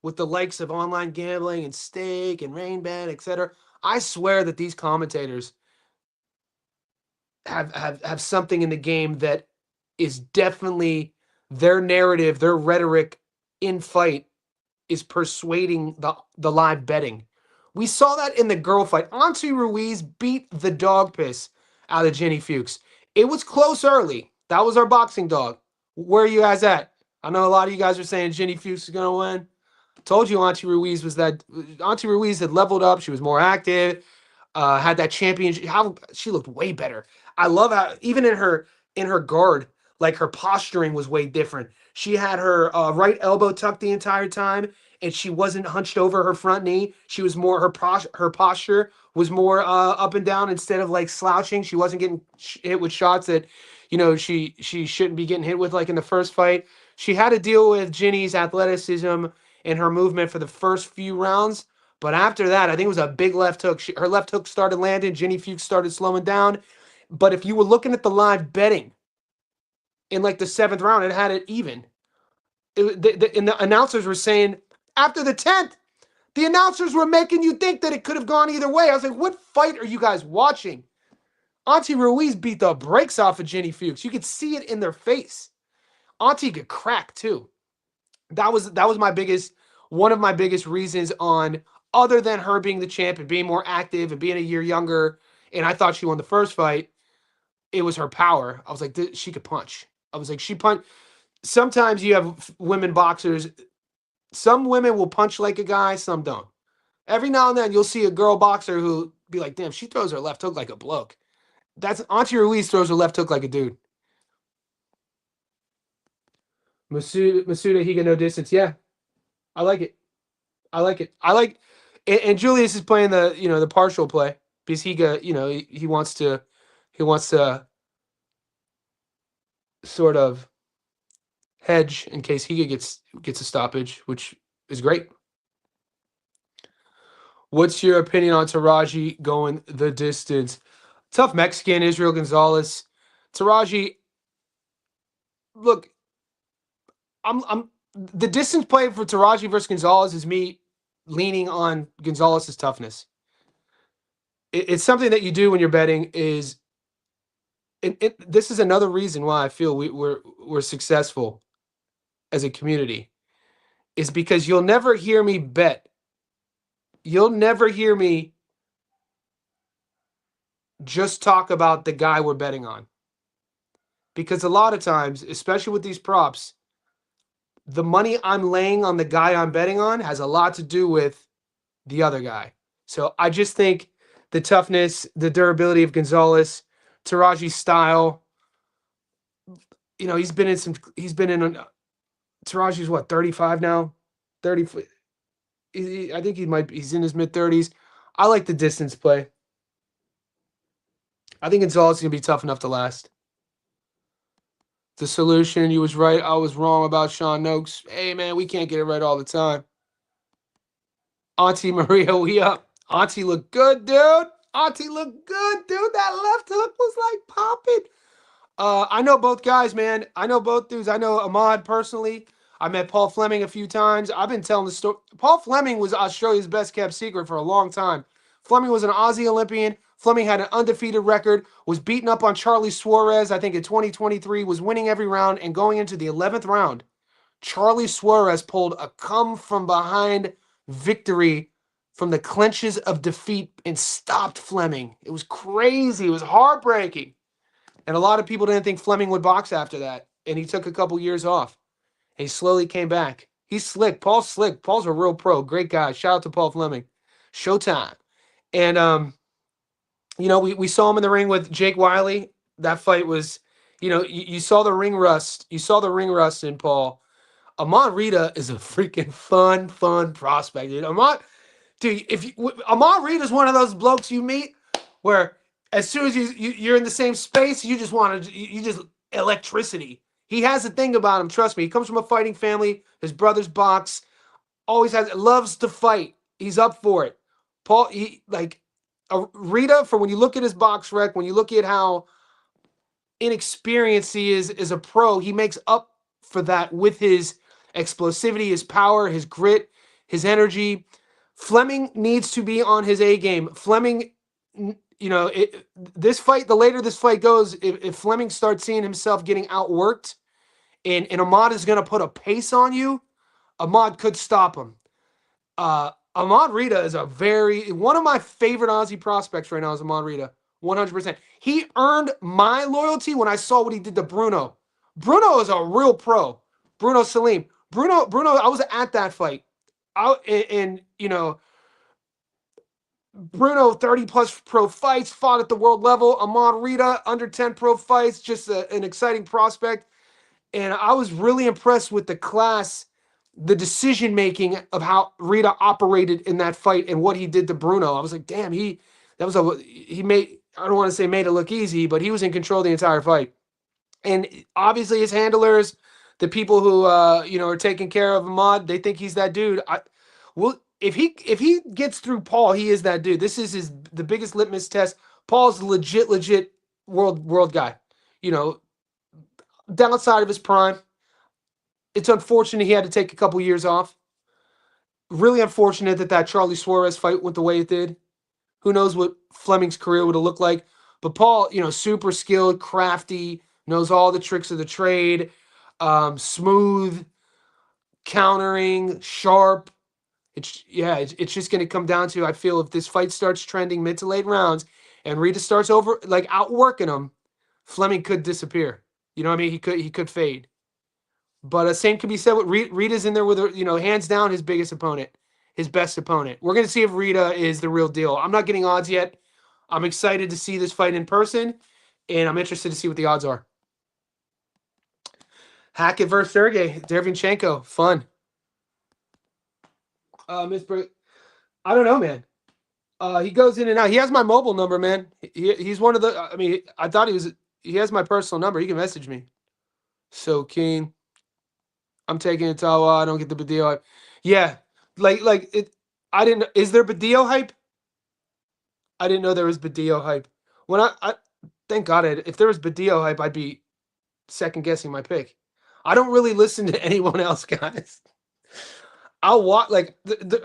with the likes of online gambling and stake and rain bet, etc., I swear that these commentators have something in the game that is definitely their narrative, their rhetoric in fight is persuading the live betting. We saw that in the girl fight. Auntie Ruiz beat the dog piss out of Jenny Fuchs. It was close early. That was our boxing dog. Where are you guys at? I know a lot of you guys are saying Jenny Fuchs is going to win. Told you Auntie Ruiz was that. Auntie Ruiz had leveled up. She was more active. Had that championship. How she looked way better. I love how even in her guard, like her posturing was way different. She had her right elbow tucked the entire time, and she wasn't hunched over her front knee. She was more her posture was more up and down instead of like slouching. She wasn't getting hit with shots that she shouldn't be getting hit with like in the first fight. She had to deal with Ginny's athleticism and her movement for the first few rounds. But after that, I think it was a big left hook. Her left hook started landing. Ginny Fuchs started slowing down. But if you were looking at the live betting in like the seventh round, it had it even. And the announcers were saying after the 10th, the announcers were making you think that it could have gone either way. I was like, what fight are you guys watching? Auntie Ruiz beat the brakes off of Ginny Fuchs. You could see it in their face. Auntie could crack too. That was one of my biggest reasons on, other than her being the champ and being more active and being a year younger, and I thought she won the first fight, it was her power. I was like, she could punch. I was like, she punch. Sometimes you have women boxers. Some women will punch like a guy, some don't. Every now and then you'll see a girl boxer who be like, damn, she throws her left hook like a bloke. That's Auntie Ruiz throws her left hook like a dude. Masuda Higa no distance. Yeah, I like it. I like it. And Julius is playing the partial play because Higa, he wants to sort of hedge in case Higa gets a stoppage, which is great. What's your opinion on Teraji going the distance? Tough Mexican, Israel Gonzalez. Teraji, look, I'm the distance play for Teraji versus Gonzalez is me leaning on Gonzalez's toughness. It's something that you do when you're betting. This is another reason why I feel we're successful as a community, is because you'll never hear me bet. You'll never hear me just talk about the guy we're betting on. Because a lot of times, especially with these props, the money I'm laying on the guy I'm betting on has a lot to do with the other guy. So I just think the toughness, the durability of Gonzalez, Taraji's style, he's been in Taraji's what, 35 now? 30. I think he's in his mid-30s. I like the distance play. I think Gonzalez is going to be tough enough to last. The solution, you was right. I was wrong about Sean Noakes. Hey, man, we can't get it right all the time. Auntie Maria, we up. Auntie look good, dude. Auntie look good, dude. That left hook was like popping. I know both guys, man. I know both dudes. I know Ahmad personally. I met Paul Fleming a few times. I've been telling the story. Paul Fleming was Australia's best kept secret for a long time. Fleming was an Aussie Olympian. Fleming had an undefeated record, was beaten up on Charlie Suarez, I think in 2023, was winning every round, and going into the 11th round, Charlie Suarez pulled a come-from-behind victory from the clenches of defeat and stopped Fleming. It was crazy. It was heartbreaking. And a lot of people didn't think Fleming would box after that, and he took a couple years off. And he slowly came back. He's slick. Paul's slick. Paul's a real pro. Great guy. Shout out to Paul Fleming. Showtime. And, we saw him in the ring with Jake Wiley. That fight was, you saw the ring rust. You saw the ring rust in Paul. Ahmad Rita is a freaking fun prospect, dude. Ahmad Rita is one of those blokes you meet where as soon as you're in the same space, you just electricity. He has a thing about him. Trust me. He comes from a fighting family. His brother's box. Loves to fight. He's up for it. Paul, Rita, for when you look at his box rec, when you look at how inexperienced he is as a pro, he makes up for that with his explosivity, his power, his grit, his energy. Fleming needs to be on his A game. Fleming, this fight, the later this fight goes, if Fleming starts seeing himself getting outworked and Ahmad is going to put a pace on you, Ahmad could stop him. Ahmad Rita is one of my favorite Aussie prospects right now is Ahmad Rita. 100%. He earned my loyalty when I saw what he did to Bruno. Bruno is a real pro. Bruno Salim. Bruno, I was at that fight. out and you know, Bruno 30 plus pro fights, fought at the world level. Amon Rita under 10 pro fights, just an exciting prospect. And I was really impressed with the class, the decision making of how Rita operated in that fight and what he did to Bruno. I was like, damn, he made, I don't want to say made it look easy, but he was in control the entire fight. And obviously his handlers, the people who are taking care of Ahmad, they think he's that dude. If he gets through Paul, he is that dude. This is the biggest litmus test. Paul's legit world guy. You know, downside of his prime. It's unfortunate he had to take a couple years off. Really unfortunate that Charlie Suarez fight went the way it did. Who knows what Fleming's career would have looked like. But Paul, super skilled, crafty, knows all the tricks of the trade, smooth, countering, sharp. It's just going to come down to, I feel, if this fight starts trending mid to late rounds and Rita starts outworking him, Fleming could disappear. You know what I mean? He could fade. But same can be said with Rita's in there with her, hands down his biggest opponent, his best opponent. We're going to see if Rita is the real deal. I'm not getting odds yet. I'm excited to see this fight in person, and I'm interested to see what the odds are. Hackett versus Sergey Derevyanchenko, fun. Miss I don't know, man. He goes in and out. He has my mobile number, man. He's one of the. I mean, I thought he has my personal number. He can message me. So keen. I'm taking Ottawa. I don't get the Badillo hype. Yeah, like it. I didn't. Is there Badillo hype? I didn't know there was Badillo hype. When I thank God, if there was Badillo hype, I'd be second guessing my pick. I don't really listen to anyone else, guys. I'll watch.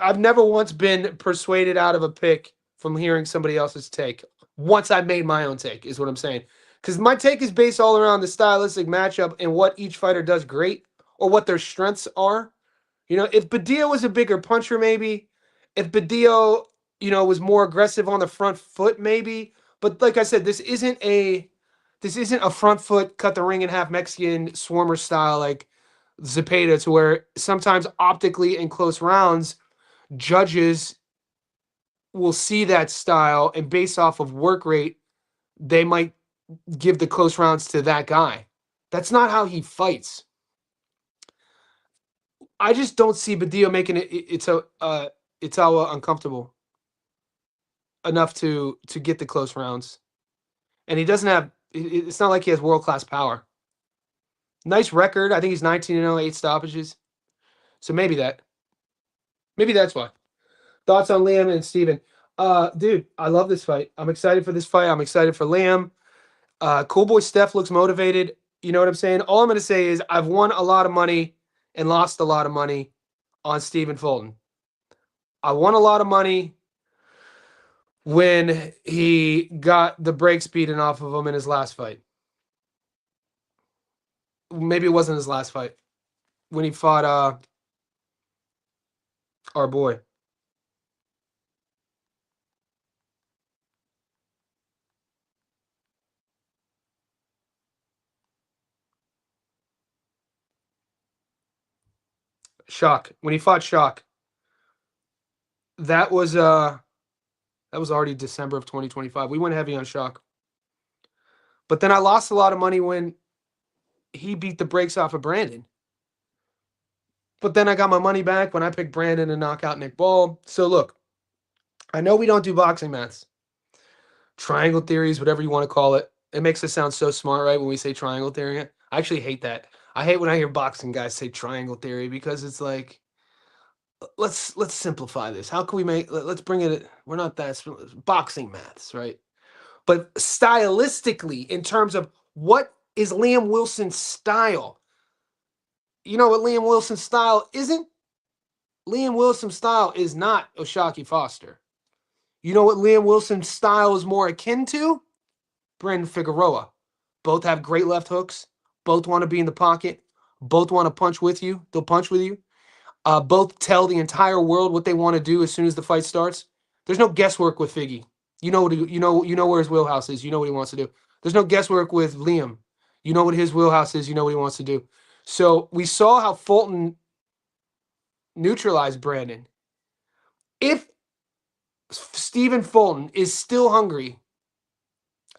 I've never once been persuaded out of a pick from hearing somebody else's take. Once I made my own take, is what I'm saying. Because my take is based all around the stylistic matchup and what each fighter does great or what their strengths are. If Badillo was a bigger puncher, maybe. If Badillo, was more aggressive on the front foot, maybe. But like I said, this isn't a front foot, cut the ring in half Mexican swarmer style like Zepeda, to where sometimes optically in close rounds, judges will see that style and based off of work rate, they might give the close rounds to that guy. That's not how he fights. I just don't see Badillo making Itawa uncomfortable enough to get the close rounds. And he doesn't have, it's not like he has world-class power. Nice record. I think he's 19-0, 8 stoppages. So maybe that's why. Thoughts on Liam and Steven? Dude, I love this fight. I'm excited for this fight. I'm excited for Liam. Cool boy Steph looks motivated. You know what I'm saying? All I'm going to say is I've won a lot of money and lost a lot of money on Stephen Fulton. I won a lot of money when he got the brakes beaten off of him in his last fight. Maybe it wasn't his last fight. When he fought our boy. Shock. When he fought Shock. That was already December of 2025. We went heavy on Shock. But then I lost a lot of money when he beat the brakes off of Brandon. But then I got my money back when I picked Brandon to knock out Nick Ball. So look, I know we don't do boxing maths. Triangle theories, whatever you want to call it. It makes us sound so smart, right, when we say triangle theory. I actually hate that. I hate when I hear boxing guys say triangle theory because it's like, let's simplify this. How can we let's bring it, we're not that, boxing maths, right? But stylistically, in terms of what is Liam Wilson's style, you know what Liam Wilson's style isn't? Liam Wilson's style is not Oshaki Foster. You know what Liam Wilson's style is more akin to? Brandon Figueroa. Both have great left hooks. Both want to be in the pocket. Both want to punch with you. They'll punch with you. Both tell the entire world what they want to do as soon as the fight starts. There's no guesswork with Figgy. You know where his wheelhouse is. You know what he wants to do. There's no guesswork with Liam. You know what his wheelhouse is. You know what he wants to do. So we saw how Fulton neutralize Brandon. If Stephen Fulton is still hungry,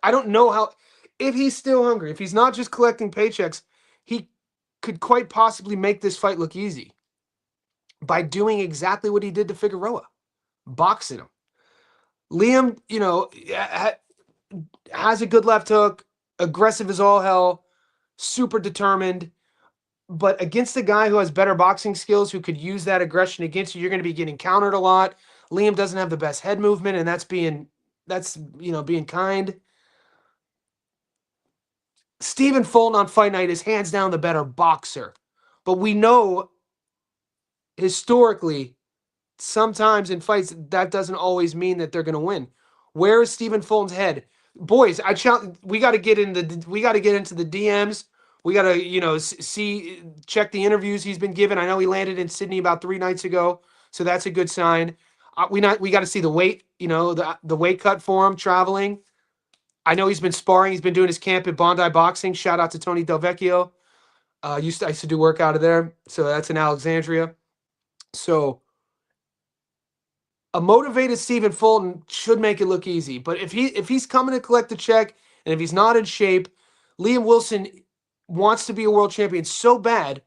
I don't know how. If he's still hungry, if he's not just collecting paychecks, he could quite possibly make this fight look easy by doing exactly what he did to Figueroa, boxing him. Liam, has a good left hook, aggressive as all hell, super determined. But against a guy who has better boxing skills, who could use that aggression against you, you're going to be getting countered a lot. Liam doesn't have the best head movement, and that's being kind. Stephen Fulton on Fight Night is hands down the better boxer. But we know historically, sometimes in fights, that doesn't always mean that they're going to win. Where is Stephen Fulton's head? Boys, we got to get into the DMs. We got to, check the interviews he's been given. I know he landed in Sydney about 3 nights ago, so that's a good sign. We got to see the weight, the weight cut for him traveling. I know he's been sparring. He's been doing his camp at Bondi Boxing. Shout out to Tony Del Vecchio. I used to do work out of there, so that's in Alexandria. So a motivated Stephen Fulton should make it look easy. But if he's coming to collect the check and if he's not in shape, Liam Wilson wants to be a world champion so bad.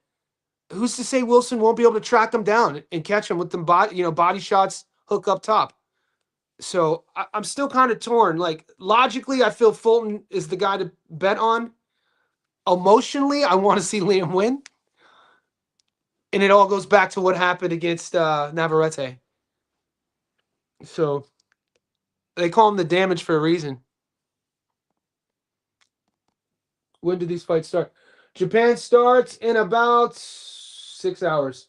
Who's to say Wilson won't be able to track him down and catch him with them body shots, hook up top? So I'm still kind of torn. Like, logically, I feel Fulton is the guy to bet on. Emotionally, I want to see Liam win. And it all goes back to what happened against Navarrete. So they call him the damage for a reason. When do these fights start? Japan starts in about 6 hours.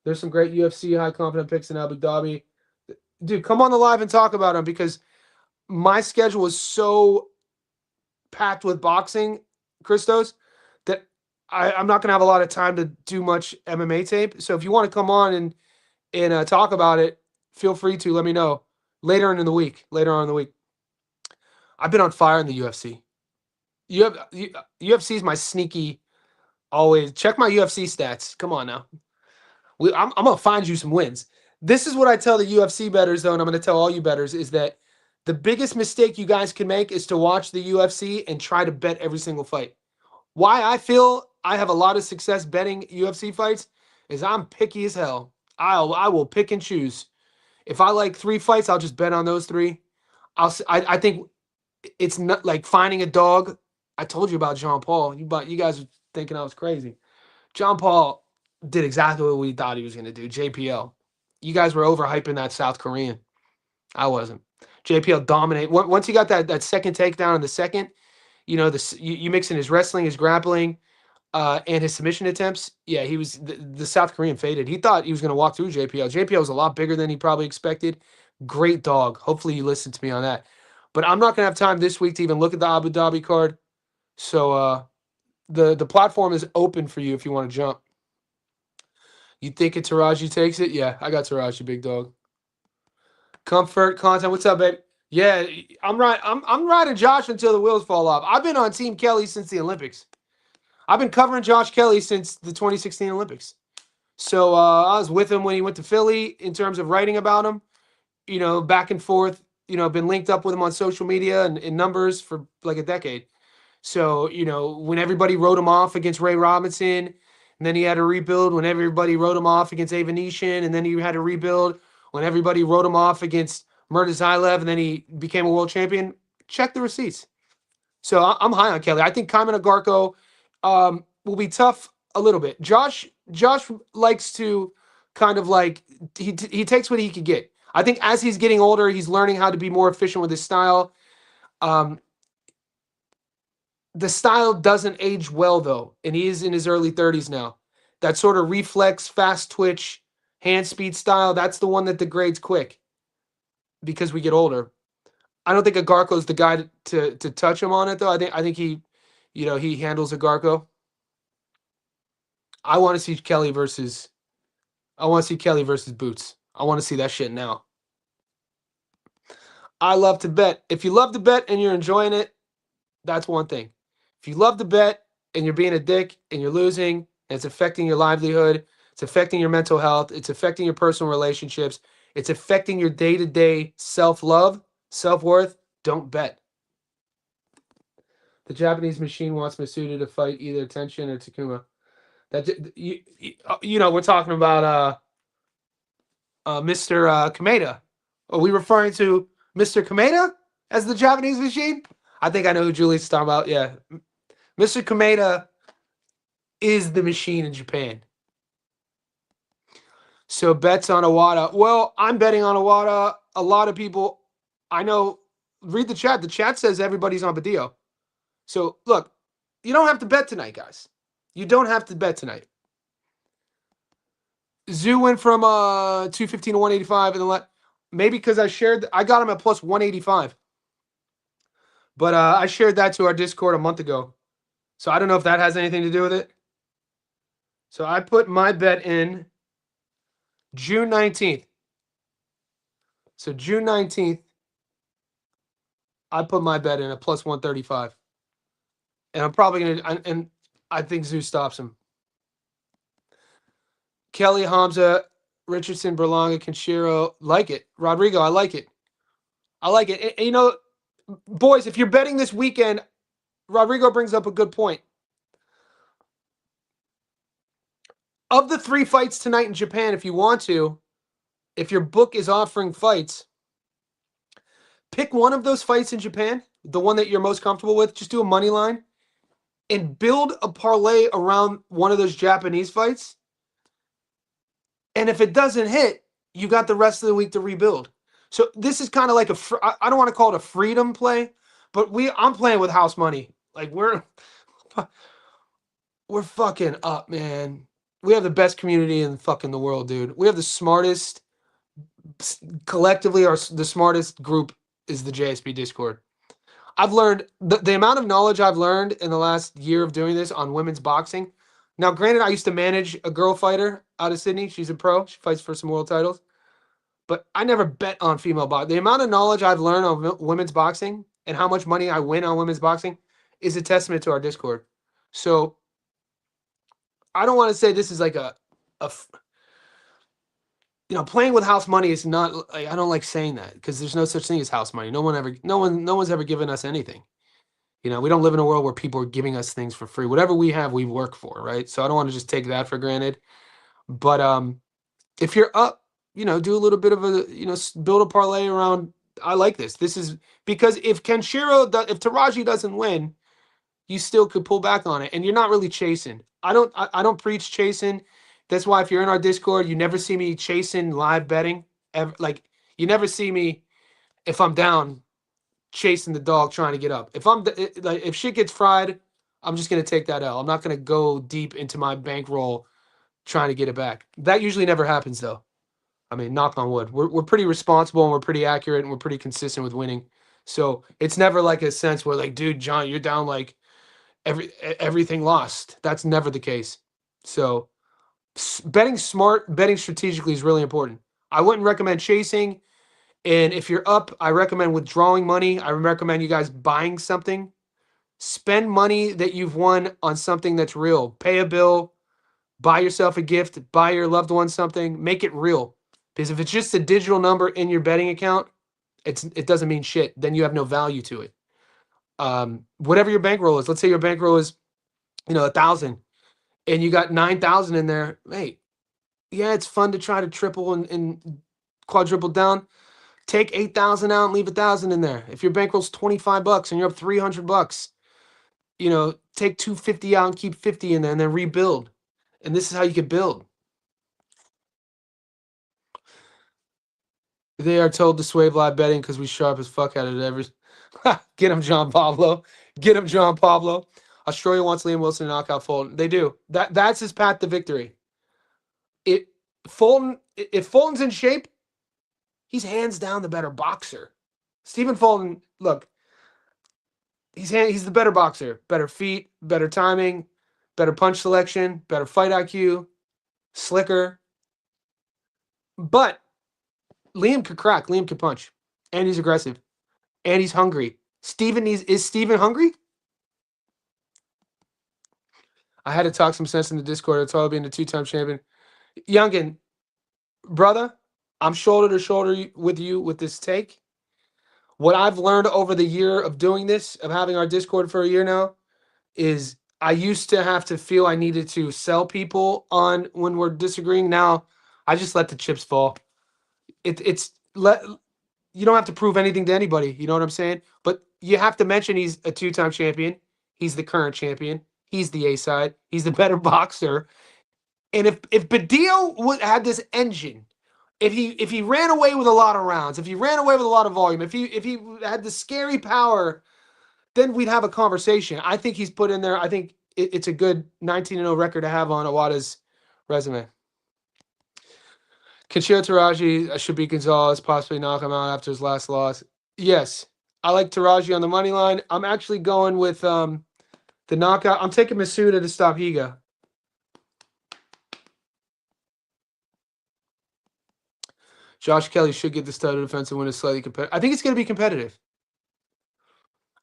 There's some great UFC high confident picks in Abu Dhabi. Dude, come on the live and talk about them, because my schedule is so packed with boxing, Christos, that I'm not going to have a lot of time to do much MMA tape. So if you want to come on and talk about it, feel free to. Let me know later on in the week. I've been on fire in the UFC. UFC is my sneaky. Always check my UFC stats. Come on now. I'm going to find you some wins. This is what I tell the UFC bettors, though, and I'm going to tell all you bettors, is that the biggest mistake you guys can make is to watch the UFC and try to bet every single fight. Why I feel I have a lot of success betting UFC fights is I'm picky as hell. I will pick and choose. If I like 3 fights, I'll just bet on those 3. I think it's not like finding a dog. I told you about John Paul. You guys were thinking I was crazy. John Paul did exactly what we thought he was going to do. JPL. You guys were overhyping that South Korean. I wasn't. JPL dominated. Once he got that second takedown in the second, you mix in his wrestling, his grappling, and his submission attempts. Yeah, he was the South Korean faded. He thought he was going to walk through JPL. JPL was a lot bigger than he probably expected. Great dog. Hopefully you listened to me on that. But I'm not going to have time this week to even look at the Abu Dhabi card. So the platform is open for you if you want to jump. You thinking Teraji takes it? Yeah, I got Teraji, big dog. Comfort content. What's up, babe? Yeah, I'm riding Josh until the wheels fall off. I've been on Team Kelly since the Olympics. I've been covering Josh Kelly since the 2016 Olympics. So I was with him when he went to Philly in terms of writing about him. Back and forth. Been linked up with him on social media and in numbers for like a decade. So, when everybody wrote him off against Ray Robinson, and then he had to rebuild when everybody wrote him off against Avanesian, and then he had to rebuild when everybody wrote him off against Murtazaev, and then he became a world champion. Check the receipts. So I'm high on Kelly. I think Kamina Garko will be tough a little bit. Josh likes to kind of like he takes what he could get. I think as he's getting older, he's learning how to be more efficient with his style. The style doesn't age well, though, and he is in his early 30s now. That sort of reflex, fast twitch, hand speed style, that's the one that degrades quick because we get older. I don't think Agarko's the guy to touch him on it, though. I think he handles Agarko. I want to see Kelly versus Boots. I want to see that shit now. I love to bet. If you love to bet and you're enjoying it, that's one thing. If you love to bet and you're being a dick and you're losing, And it's affecting your livelihood. It's affecting your mental health. It's affecting your personal relationships. It's affecting your day-to-day self-love, self-worth. Don't bet. The Japanese machine wants Masuda to fight either Tenshin or Takuma. That we're talking about Mr. Kameda. Are we referring to Mr. Kameda as the Japanese machine? I think I know who Julie's talking about. Yeah, Mr. Kameda is the machine in Japan. So bets on Iwata. Well, I'm betting on Iwata. A lot of people I know read the chat. The chat says everybody's on Badillo. So look, you don't have to bet tonight, guys. You don't have to bet tonight. Zoo went from 215 to 185, and then maybe because I got him at plus 185. But I shared that to our Discord a month ago. So I don't know if that has anything to do with it. So I put my bet in June 19th. So June 19th, I put my bet in at plus 135. And I'm probably going to, and I think Zoo stops him. Kelly, Hamza, Richardson, Berlanga, Kenshiro, like it. Rodrigo, I like it. I like it. And, you know, boys, if you're betting this weekend, Rodrigo brings up a good point. Of the 3 fights tonight in Japan, if you want to, if your book is offering fights, pick one of those fights in Japan, the one that you're most comfortable with. Just do a money line and build a parlay around one of those Japanese fights. And if it doesn't hit, you got the rest of the week to rebuild. So this is kind of like I don't want to call it a freedom play, but I'm playing with house money. Like we're fucking up, man. We have the best community in fucking the world, dude. We have the smartest, collectively, the smartest group is the JSP Discord. I've learned the amount of knowledge I've learned in the last year of doing this on women's boxing. Now, granted, I used to manage a girl fighter out of Sydney. She's a pro. She fights for some world titles. But I never bet on female boxing. The amount of knowledge I've learned on women's boxing and how much money I win on women's boxing is a testament to our Discord. So I don't want to say this is like playing with house money is not. Like, I don't like saying that because there's no such thing as house money. No one's ever given us anything. You know, we don't live in a world where people are giving us things for free. Whatever we have, we work for, right? So I don't want to just take that for granted. But if you're up, do a little bit of build a parlay around. I like this. This is because if Teraji doesn't win, you still could pull back on it, and you're not really chasing. I don't preach chasing. That's why if you're in our Discord, you never see me chasing live betting. Ever, like you never see me if I'm down chasing the dog trying to get up. If shit gets fried, I'm just gonna take that L. I'm not gonna go deep into my bankroll trying to get it back. That usually never happens though. I mean, knock on wood. We're pretty responsible and we're pretty accurate and we're pretty consistent with winning. So it's never like a sense where like, dude, John, you're down like everything lost. That's never the case. So betting smart, betting strategically is really important. I wouldn't recommend chasing. And if you're up, I recommend withdrawing money. I recommend you guys buying something. Spend money that you've won on something that's real. Pay a bill, buy yourself a gift, buy your loved one something, make it real. Because if it's just a digital number in your betting account, it doesn't mean shit. Then you have no value to it. Whatever your bankroll is, let's say your bankroll is, 1,000, and you got 9,000 in there. Hey, yeah, it's fun to try to triple and quadruple down. Take 8,000 out and leave 1,000 in there. If your bankroll's $25 and you're up $300, take 250 out and keep 50 in there, and then rebuild. And this is how you can build. They are told to swave live betting because we sharp as fuck at it every. Get him, John Pablo. Get him, John Pablo. Australia wants Liam Wilson to knock out Fulton. They do. That's his path to victory. If Fulton's in shape, he's hands down the better boxer. Stephen Fulton, look, he's the better boxer. Better feet, better timing, better punch selection, better fight IQ, slicker. But Liam could crack. Liam could punch. And he's aggressive. And he's hungry. Is Steven hungry? I had to talk some sense in the Discord. It's all being the 2-time champion. Youngin, brother, I'm shoulder to shoulder with you with this take. What I've learned over the year of doing this, of having our Discord for a year now, is I used to have to feel I needed to sell people on when we're disagreeing. Now I just let the chips fall. It's let you don't have to prove anything to anybody. You know what I'm saying? But you have to mention he's a 2-time champion. He's the current champion. He's the A side. He's the better boxer. And if Badillo had this engine, if he ran away with a lot of rounds, if he ran away with a lot of volume, if he had the scary power, then we'd have a conversation. I think he's put in there. I think it's a good 19-0 record to have on Iwata's resume. Kenshiro Teraji should beat Gonzalez, possibly knock him out after his last loss. Yes, I like Teraji on the money line. I'm actually going with the knockout. I'm taking Masuda to stop Higa. Josh Kelly should get the title defense and win a slightly competitive. I think it's going to be competitive.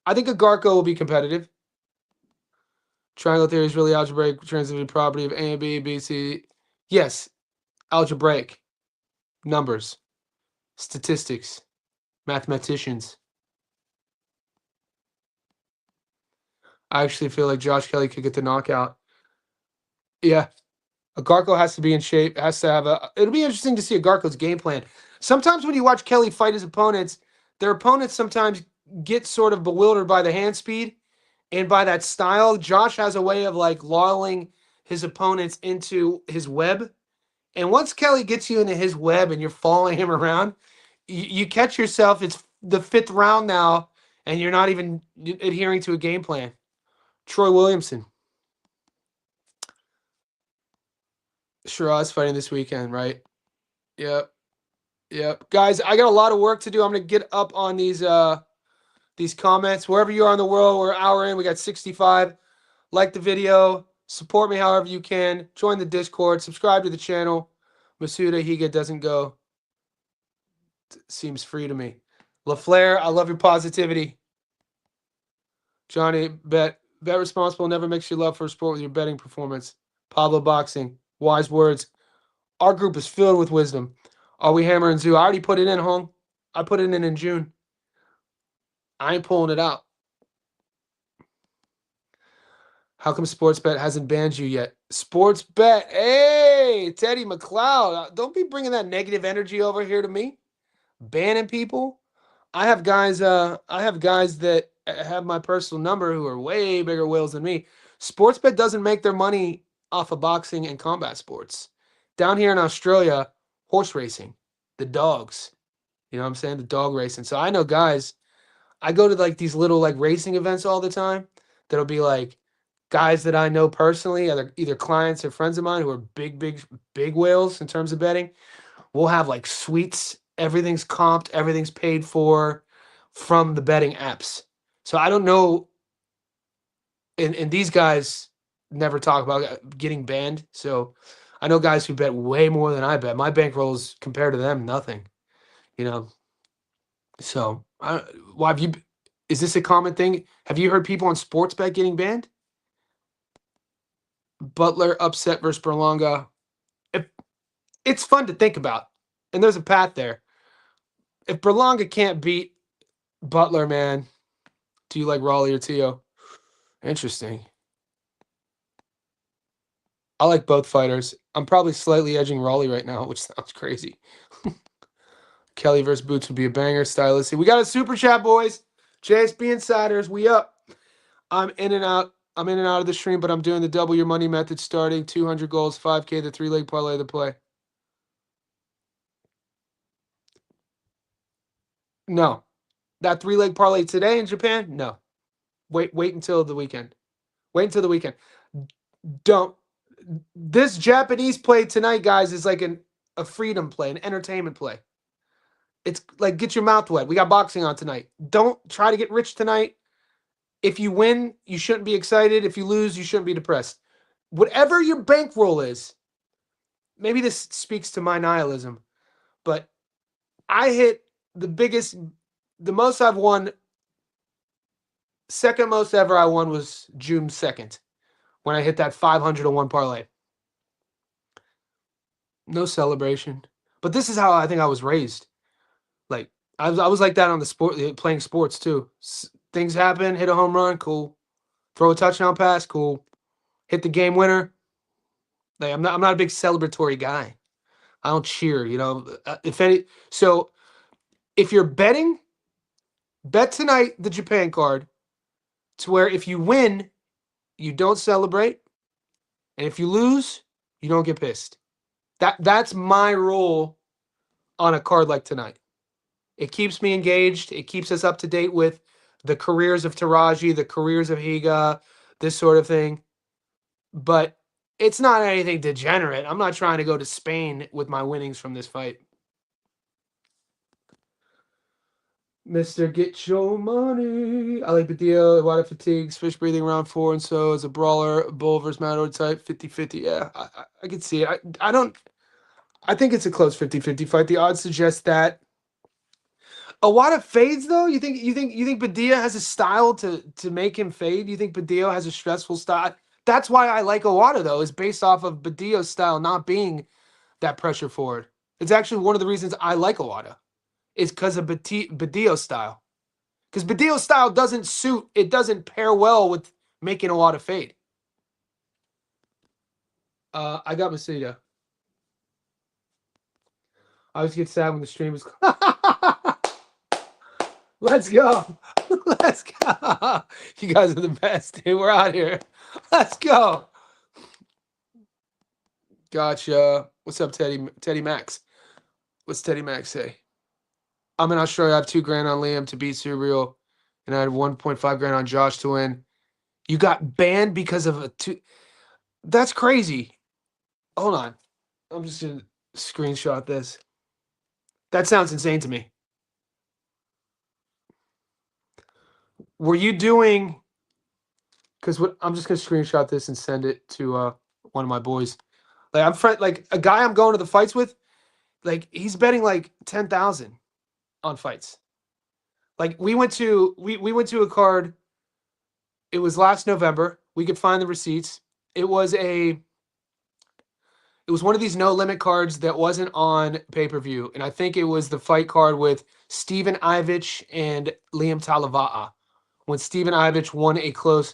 I think Agarco will be competitive. Triangle theory is really algebraic transitive property of A and B, B, C. Yes, algebraic. Numbers. Statistics. Mathematicians. I actually feel like Josh Kelly could get the knockout. Yeah. Agarco has to be in shape. Has to have a. It'll be interesting to see Agarco's game plan. Sometimes when you watch Kelly fight his opponents, their opponents sometimes get sort of bewildered by the hand speed and by that style. Josh has a way of like lulling his opponents into his web. And once Kelly gets you into his web and you're following him around, you catch yourself. It's the 5th round now, and you're not even adhering to a game plan. Troy Williamson. Shiraz fighting this weekend, right? Yep. Yep. Guys, I got a lot of work to do. I'm going to get up on these comments. Wherever you are in the world, we're an hour in. We got 65. Like the video. Support me however you can. Join the Discord. Subscribe to the channel. Masuda Higa doesn't go. Seems free to me. LaFleur, I love your positivity. Johnny, bet responsible. Never mix your love for a sport with your betting performance. Pablo Boxing. Wise words. Our group is filled with wisdom. Are we hammering Zoo? I already put it in, Hong. I put it in June. I ain't pulling it out. How come Sportsbet hasn't banned you yet? Sportsbet. Hey, Teddy McLeod. Don't be bringing that negative energy over here to me. Banning people. I have guys that have my personal number who are way bigger whales than me. Sportsbet doesn't make their money off of boxing and combat sports. Down here in Australia, horse racing, the dogs. You know what I'm saying? The dog racing. So I know guys, I go to like these little like racing events all the time. That'll be like guys that I know personally, either clients or friends of mine who are big whales in terms of betting. We'll have like suites. Everything's comped. Everything's paid for from the betting apps. So I don't know. And these guys never talk about getting banned. So I know guys who bet way more than I bet. My bankrolls compared to them, nothing. You know. So why have you? Is this a common thing? Have you heard people on Sportsbet getting banned? Butler upset versus Berlanga. It's fun to think about, and there's a path there. If Berlanga can't beat Butler, man, do you like Raleigh or Teo? Interesting. I like both fighters. I'm probably slightly edging Raleigh right now, which sounds crazy. Kelly versus Boots would be a banger. Stylistic. We got a super chat, boys. JSB Insiders, we up. I'm in and out of the stream, but I'm doing the double your money method starting 200 goals, 5K, the 3-leg parlay, the play. No. That 3-leg parlay today in Japan? No. Wait until the weekend. Wait until the weekend. Don't. This Japanese play tonight, guys, is like a freedom play, an entertainment play. It's like get your mouth wet. We got boxing on tonight. Don't try to get rich tonight. If you win, you shouldn't be excited. If you lose, you shouldn't be depressed. Whatever your bankroll is, maybe this speaks to my nihilism, but I hit the most I've won, second most ever I won was June 2nd, when I hit that 500 to 1 parlay. No celebration. But this is how I think I was raised. Like I was like that on the sport, playing sports too. Things happen, hit a home run, cool. Throw a touchdown pass, cool. Hit the game winner. Like I'm not a big celebratory guy. I don't cheer, you know. So if you're betting, bet tonight the Japan card to where if you win, you don't celebrate, and if you lose, you don't get pissed. That's my role on a card like tonight. It keeps me engaged. It keeps us up to date with the careers of Teraji, the careers of Higa, this sort of thing. But it's not anything degenerate. I'm not trying to go to Spain with my winnings from this fight. Mr. Get Your Money. I like Badillo, water fatigues, fish breathing around 4 and so as a brawler, bull versus Mato type, 50-50. Yeah, I can see it. I think it's a close 50-50 fight. The odds suggest that. Awada fades though? You think Padilla has a style to make him fade? You think Padilla has a stressful style? That's why I like Awada though, is based off of Badillo's style not being that pressure forward. It's actually one of the reasons I like Awada. Is because of Badillo's style. Because Badillo's style doesn't pair well with making Awada fade. I got Masita. I always get sad when the stream is. Let's go. Let's go. You guys are the best, dude. We're out here. Let's go. Gotcha. What's up, Teddy Max? What's Teddy Max say? I'm in Australia. I have $2,000 on Liam to beat Cereal, and I had 1.5 grand on Josh to win. You got banned because of a two. That's crazy. Hold on. I'm just gonna screenshot this. That sounds insane to me. Were you doing? Because I'm just gonna screenshot this and send it to one of my boys. Like a guy I'm going to the fights with. Like he's betting like 10,000 on fights. Like we went to a card. It was last November. We could find the receipts. It was one of these no limit cards that wasn't on pay-per-view. And I think it was the fight card with Steven Ivich and Liam Talava'a. When Steven Ivich won a close.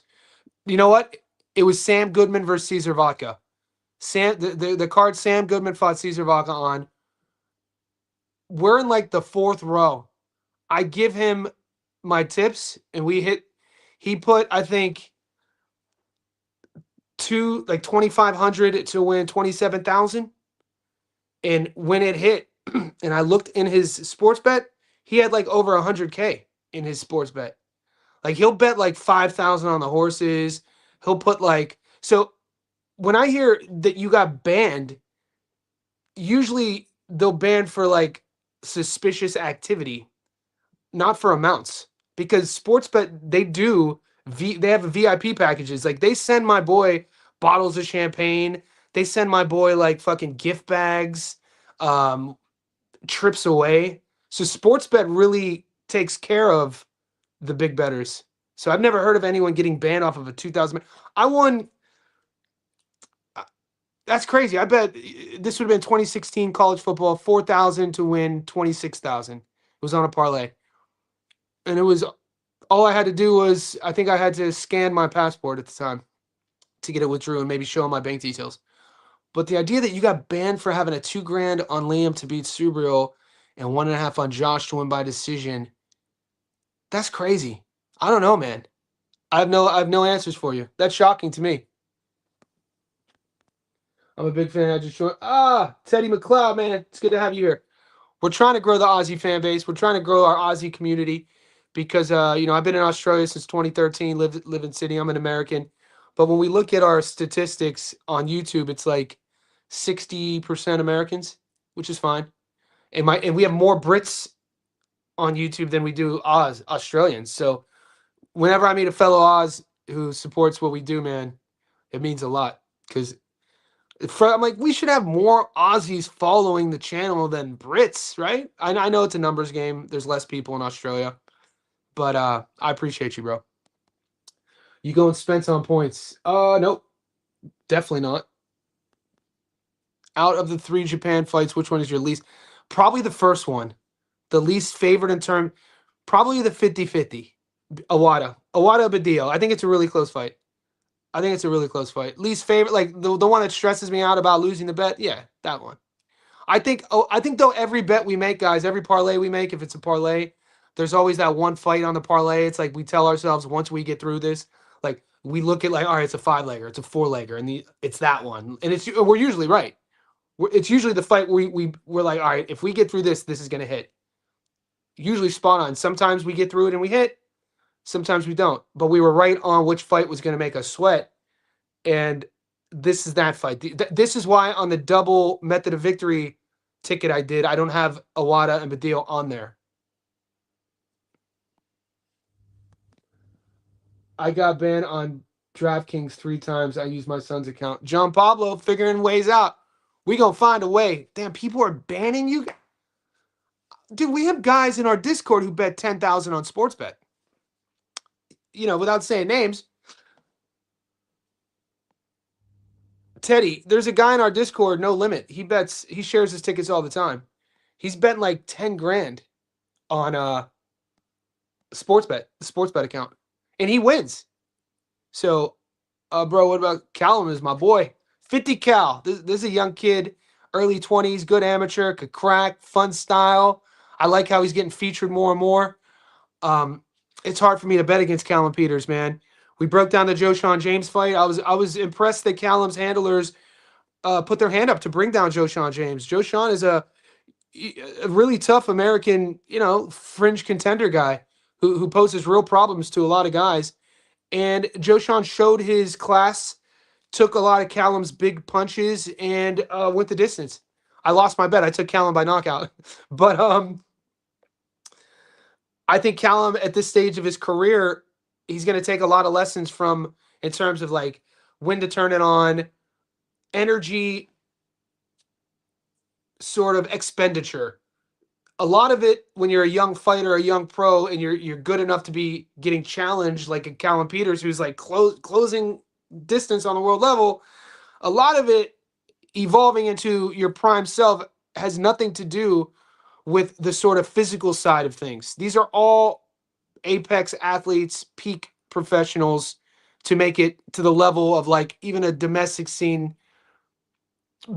You know what? It was Sam Goodman versus Cesar Vodka. The card Sam Goodman fought Cesar Vodka on. We're in like the 4th row. I give him my tips and he put, I think, 2,500 to win 27,000. And when it hit, and I looked in his sports bet, he had like over 100K in his sports bet. Like he'll bet like 5,000 on the horses. He'll put so when I hear that you got banned, usually they'll ban for like suspicious activity, not for amounts. Because Sportsbet, they have VIP packages. Like they send my boy bottles of champagne. They send my boy like fucking gift bags, trips away. So Sportsbet really takes care of the big bettors. So I've never heard of anyone getting banned off of a 2,000. I won. That's crazy. I bet this would have been 2016 college football, 4,000 to win 26,000. It was on a parlay. And it was, all I had to do was, I think I had to scan my passport at the time to get it withdrew and maybe show my bank details. But the idea that you got banned for having a $2,000 on Liam to beat Subriel and 1.5 on Josh to win by decision, that's crazy. I don't know, man. I have no answers for you. That's shocking to me. I'm a big fan. I just joined. Teddy McLeod, man. It's good to have you here. We're trying to grow the Aussie fan base. We're trying to grow our Aussie community because, I've been in Australia since 2013, live in Sydney. I'm an American. But when we look at our statistics on YouTube, it's like 60% Americans, which is fine. And we have more Brits on YouTube than we do Australians. So whenever I meet a fellow Oz who supports what we do, man, it means a lot. Because I'm like, we should have more Aussies following the channel than Brits, right? I know it's a numbers game. There's less people in Australia. But I appreciate you, bro. You going Spence on points? Nope. Definitely not. Out of the 3 Japan fights, which one is your least? Probably the first one. The least favorite in term, probably the 50-50. Awada. Awada Badillo. I think it's a really close fight. I think it's a really close fight. Least favorite, like the one that stresses me out about losing the bet. Yeah, that one. I think though every bet we make, guys, every parlay we make, if it's a parlay, there's always that one fight on the parlay. It's like we tell ourselves once we get through this, like we look at like, all right, it's a 5-legger, it's a 4-legger, and it's that one, and we're usually right. It's usually the fight we're like, all right, if we get through this, this is gonna hit. Usually spot on. Sometimes we get through it and we hit. Sometimes we don't. But we were right on which fight was gonna make us sweat, and this is that fight. This is why on the double method of victory ticket I did, I don't have Awada and Badillo on there. I got banned on DraftKings 3 times. I used my son's account. John Pablo figuring ways out. We gonna find a way. Damn, people are banning you. Dude, we have guys in our Discord who bet 10,000 on sportsbet. You know, without saying names. Teddy, there's a guy in our Discord, no limit. He shares his tickets all the time. He's betting like 10 grand on sportsbet, the sportsbet account. And he wins. So, bro, what about Callum is my boy. 50 Cal. This is a young kid, early 20s, good amateur, could crack, fun style. I like how he's getting featured more and more. It's hard for me to bet against Callum Peters, man. We broke down the Joe Sean James fight. I was impressed that Callum's handlers put their hand up to bring down Joe Sean James. Joe Sean is a really tough American, fringe contender guy who poses real problems to a lot of guys. And Joe Sean showed his class, took a lot of Callum's big punches, and went the distance. I lost my bet. I took Callum by knockout. But I think Callum at this stage of his career, he's going to take a lot of lessons from in terms of like when to turn it on, energy, sort of expenditure. A lot of it when you're a young fighter, a young pro, and you're good enough to be getting challenged like a Callum Peters who's like closing distance on the world level. A lot of it evolving into your prime self has nothing to do with the sort of physical side of things. These are all apex athletes, peak professionals to make it to the level of like even a domestic scene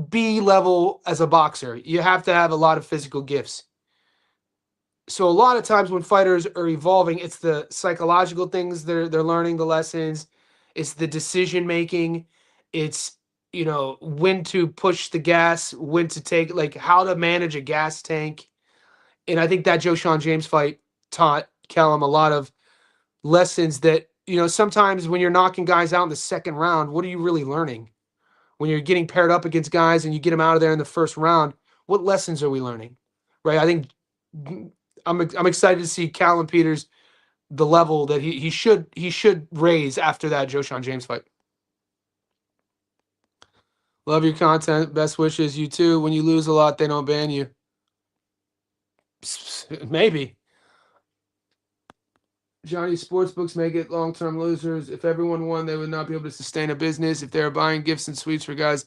B level as a boxer. You have to have a lot of physical gifts. So a lot of times when fighters are evolving, it's the psychological things they're learning, the lessons, it's the decision making, it's when to push the gas, when to take like how to manage a gas tank. And I think that Joe Sean James fight taught Callum a lot of lessons that, sometimes when you're knocking guys out in the second round, what are you really learning? When you're getting paired up against guys and you get them out of there in the first round, what lessons are we learning? Right? I think I'm excited to see Callum Peters, the level that he should raise after that Joe Sean James fight. Love your content. Best wishes. You too. When you lose a lot, they don't ban you. Maybe. Johnny, sportsbooks make it long-term losers. If everyone won, they would not be able to sustain a business. If they're buying gifts and sweets for guys,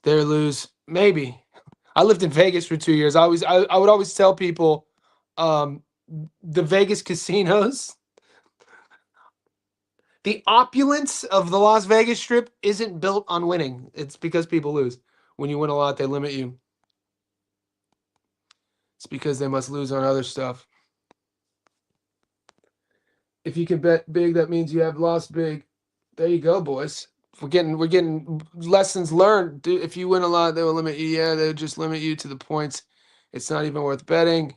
they're lose. Maybe. I lived in Vegas for 2 years. I would always tell people, the Vegas casinos, the opulence of the Las Vegas Strip isn't built on winning. It's because people lose. When you win a lot, they limit you. It's because they must lose on other stuff. If you can bet big, that means you have lost big. There you go, boys. We're getting lessons learned. Dude, if you win a lot, they will limit you. Yeah, they would just limit you to the points. It's not even worth betting.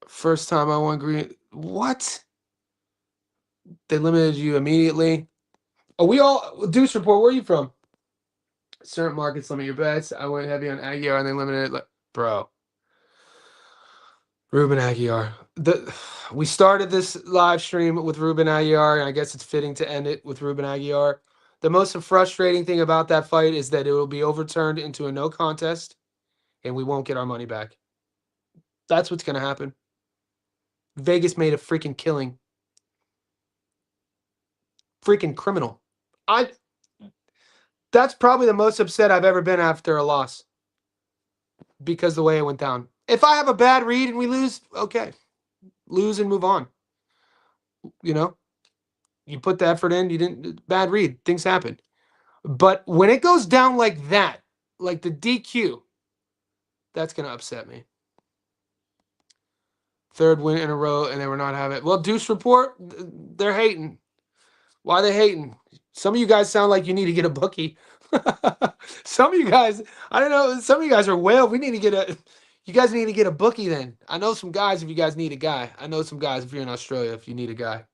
First time I won green. What? They limited you immediately. Oh, we all Deuce Report. Where are you from? Certain markets limit your bets. I went heavy on Aguiar and they limited it. Bro. Ruben Aguiar. We started this live stream with Ruben Aguiar, and I guess it's fitting to end it with Ruben Aguiar. The most frustrating thing about that fight is that it will be overturned into a no contest, and we won't get our money back. That's what's going to happen. Vegas made a freaking killing. Freaking criminal. That's probably the most upset I've ever been after a loss because the way it went down. If I have a bad read and we lose, okay, lose and move on. You know, you put the effort in, you didn't, bad read, things happen. But when it goes down like that, like the DQ, that's going to upset me. Third win in a row, and they were not having it. Well, Deuce Report, they're hating. Why are they hating? Some of you guys sound like you need to get a bookie. Some of you guys, I don't know. Some of you guys are whale. We need to get a. You guys need to get a bookie then. I know some guys if you guys need a guy. I know some guys if you're in Australia if you need a guy.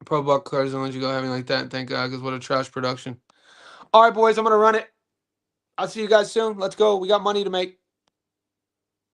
Pro Buck cars don't let you go having like that. Thank God, because what a trash production. All right, boys, I'm gonna run it. I'll see you guys soon. Let's go. We got money to make.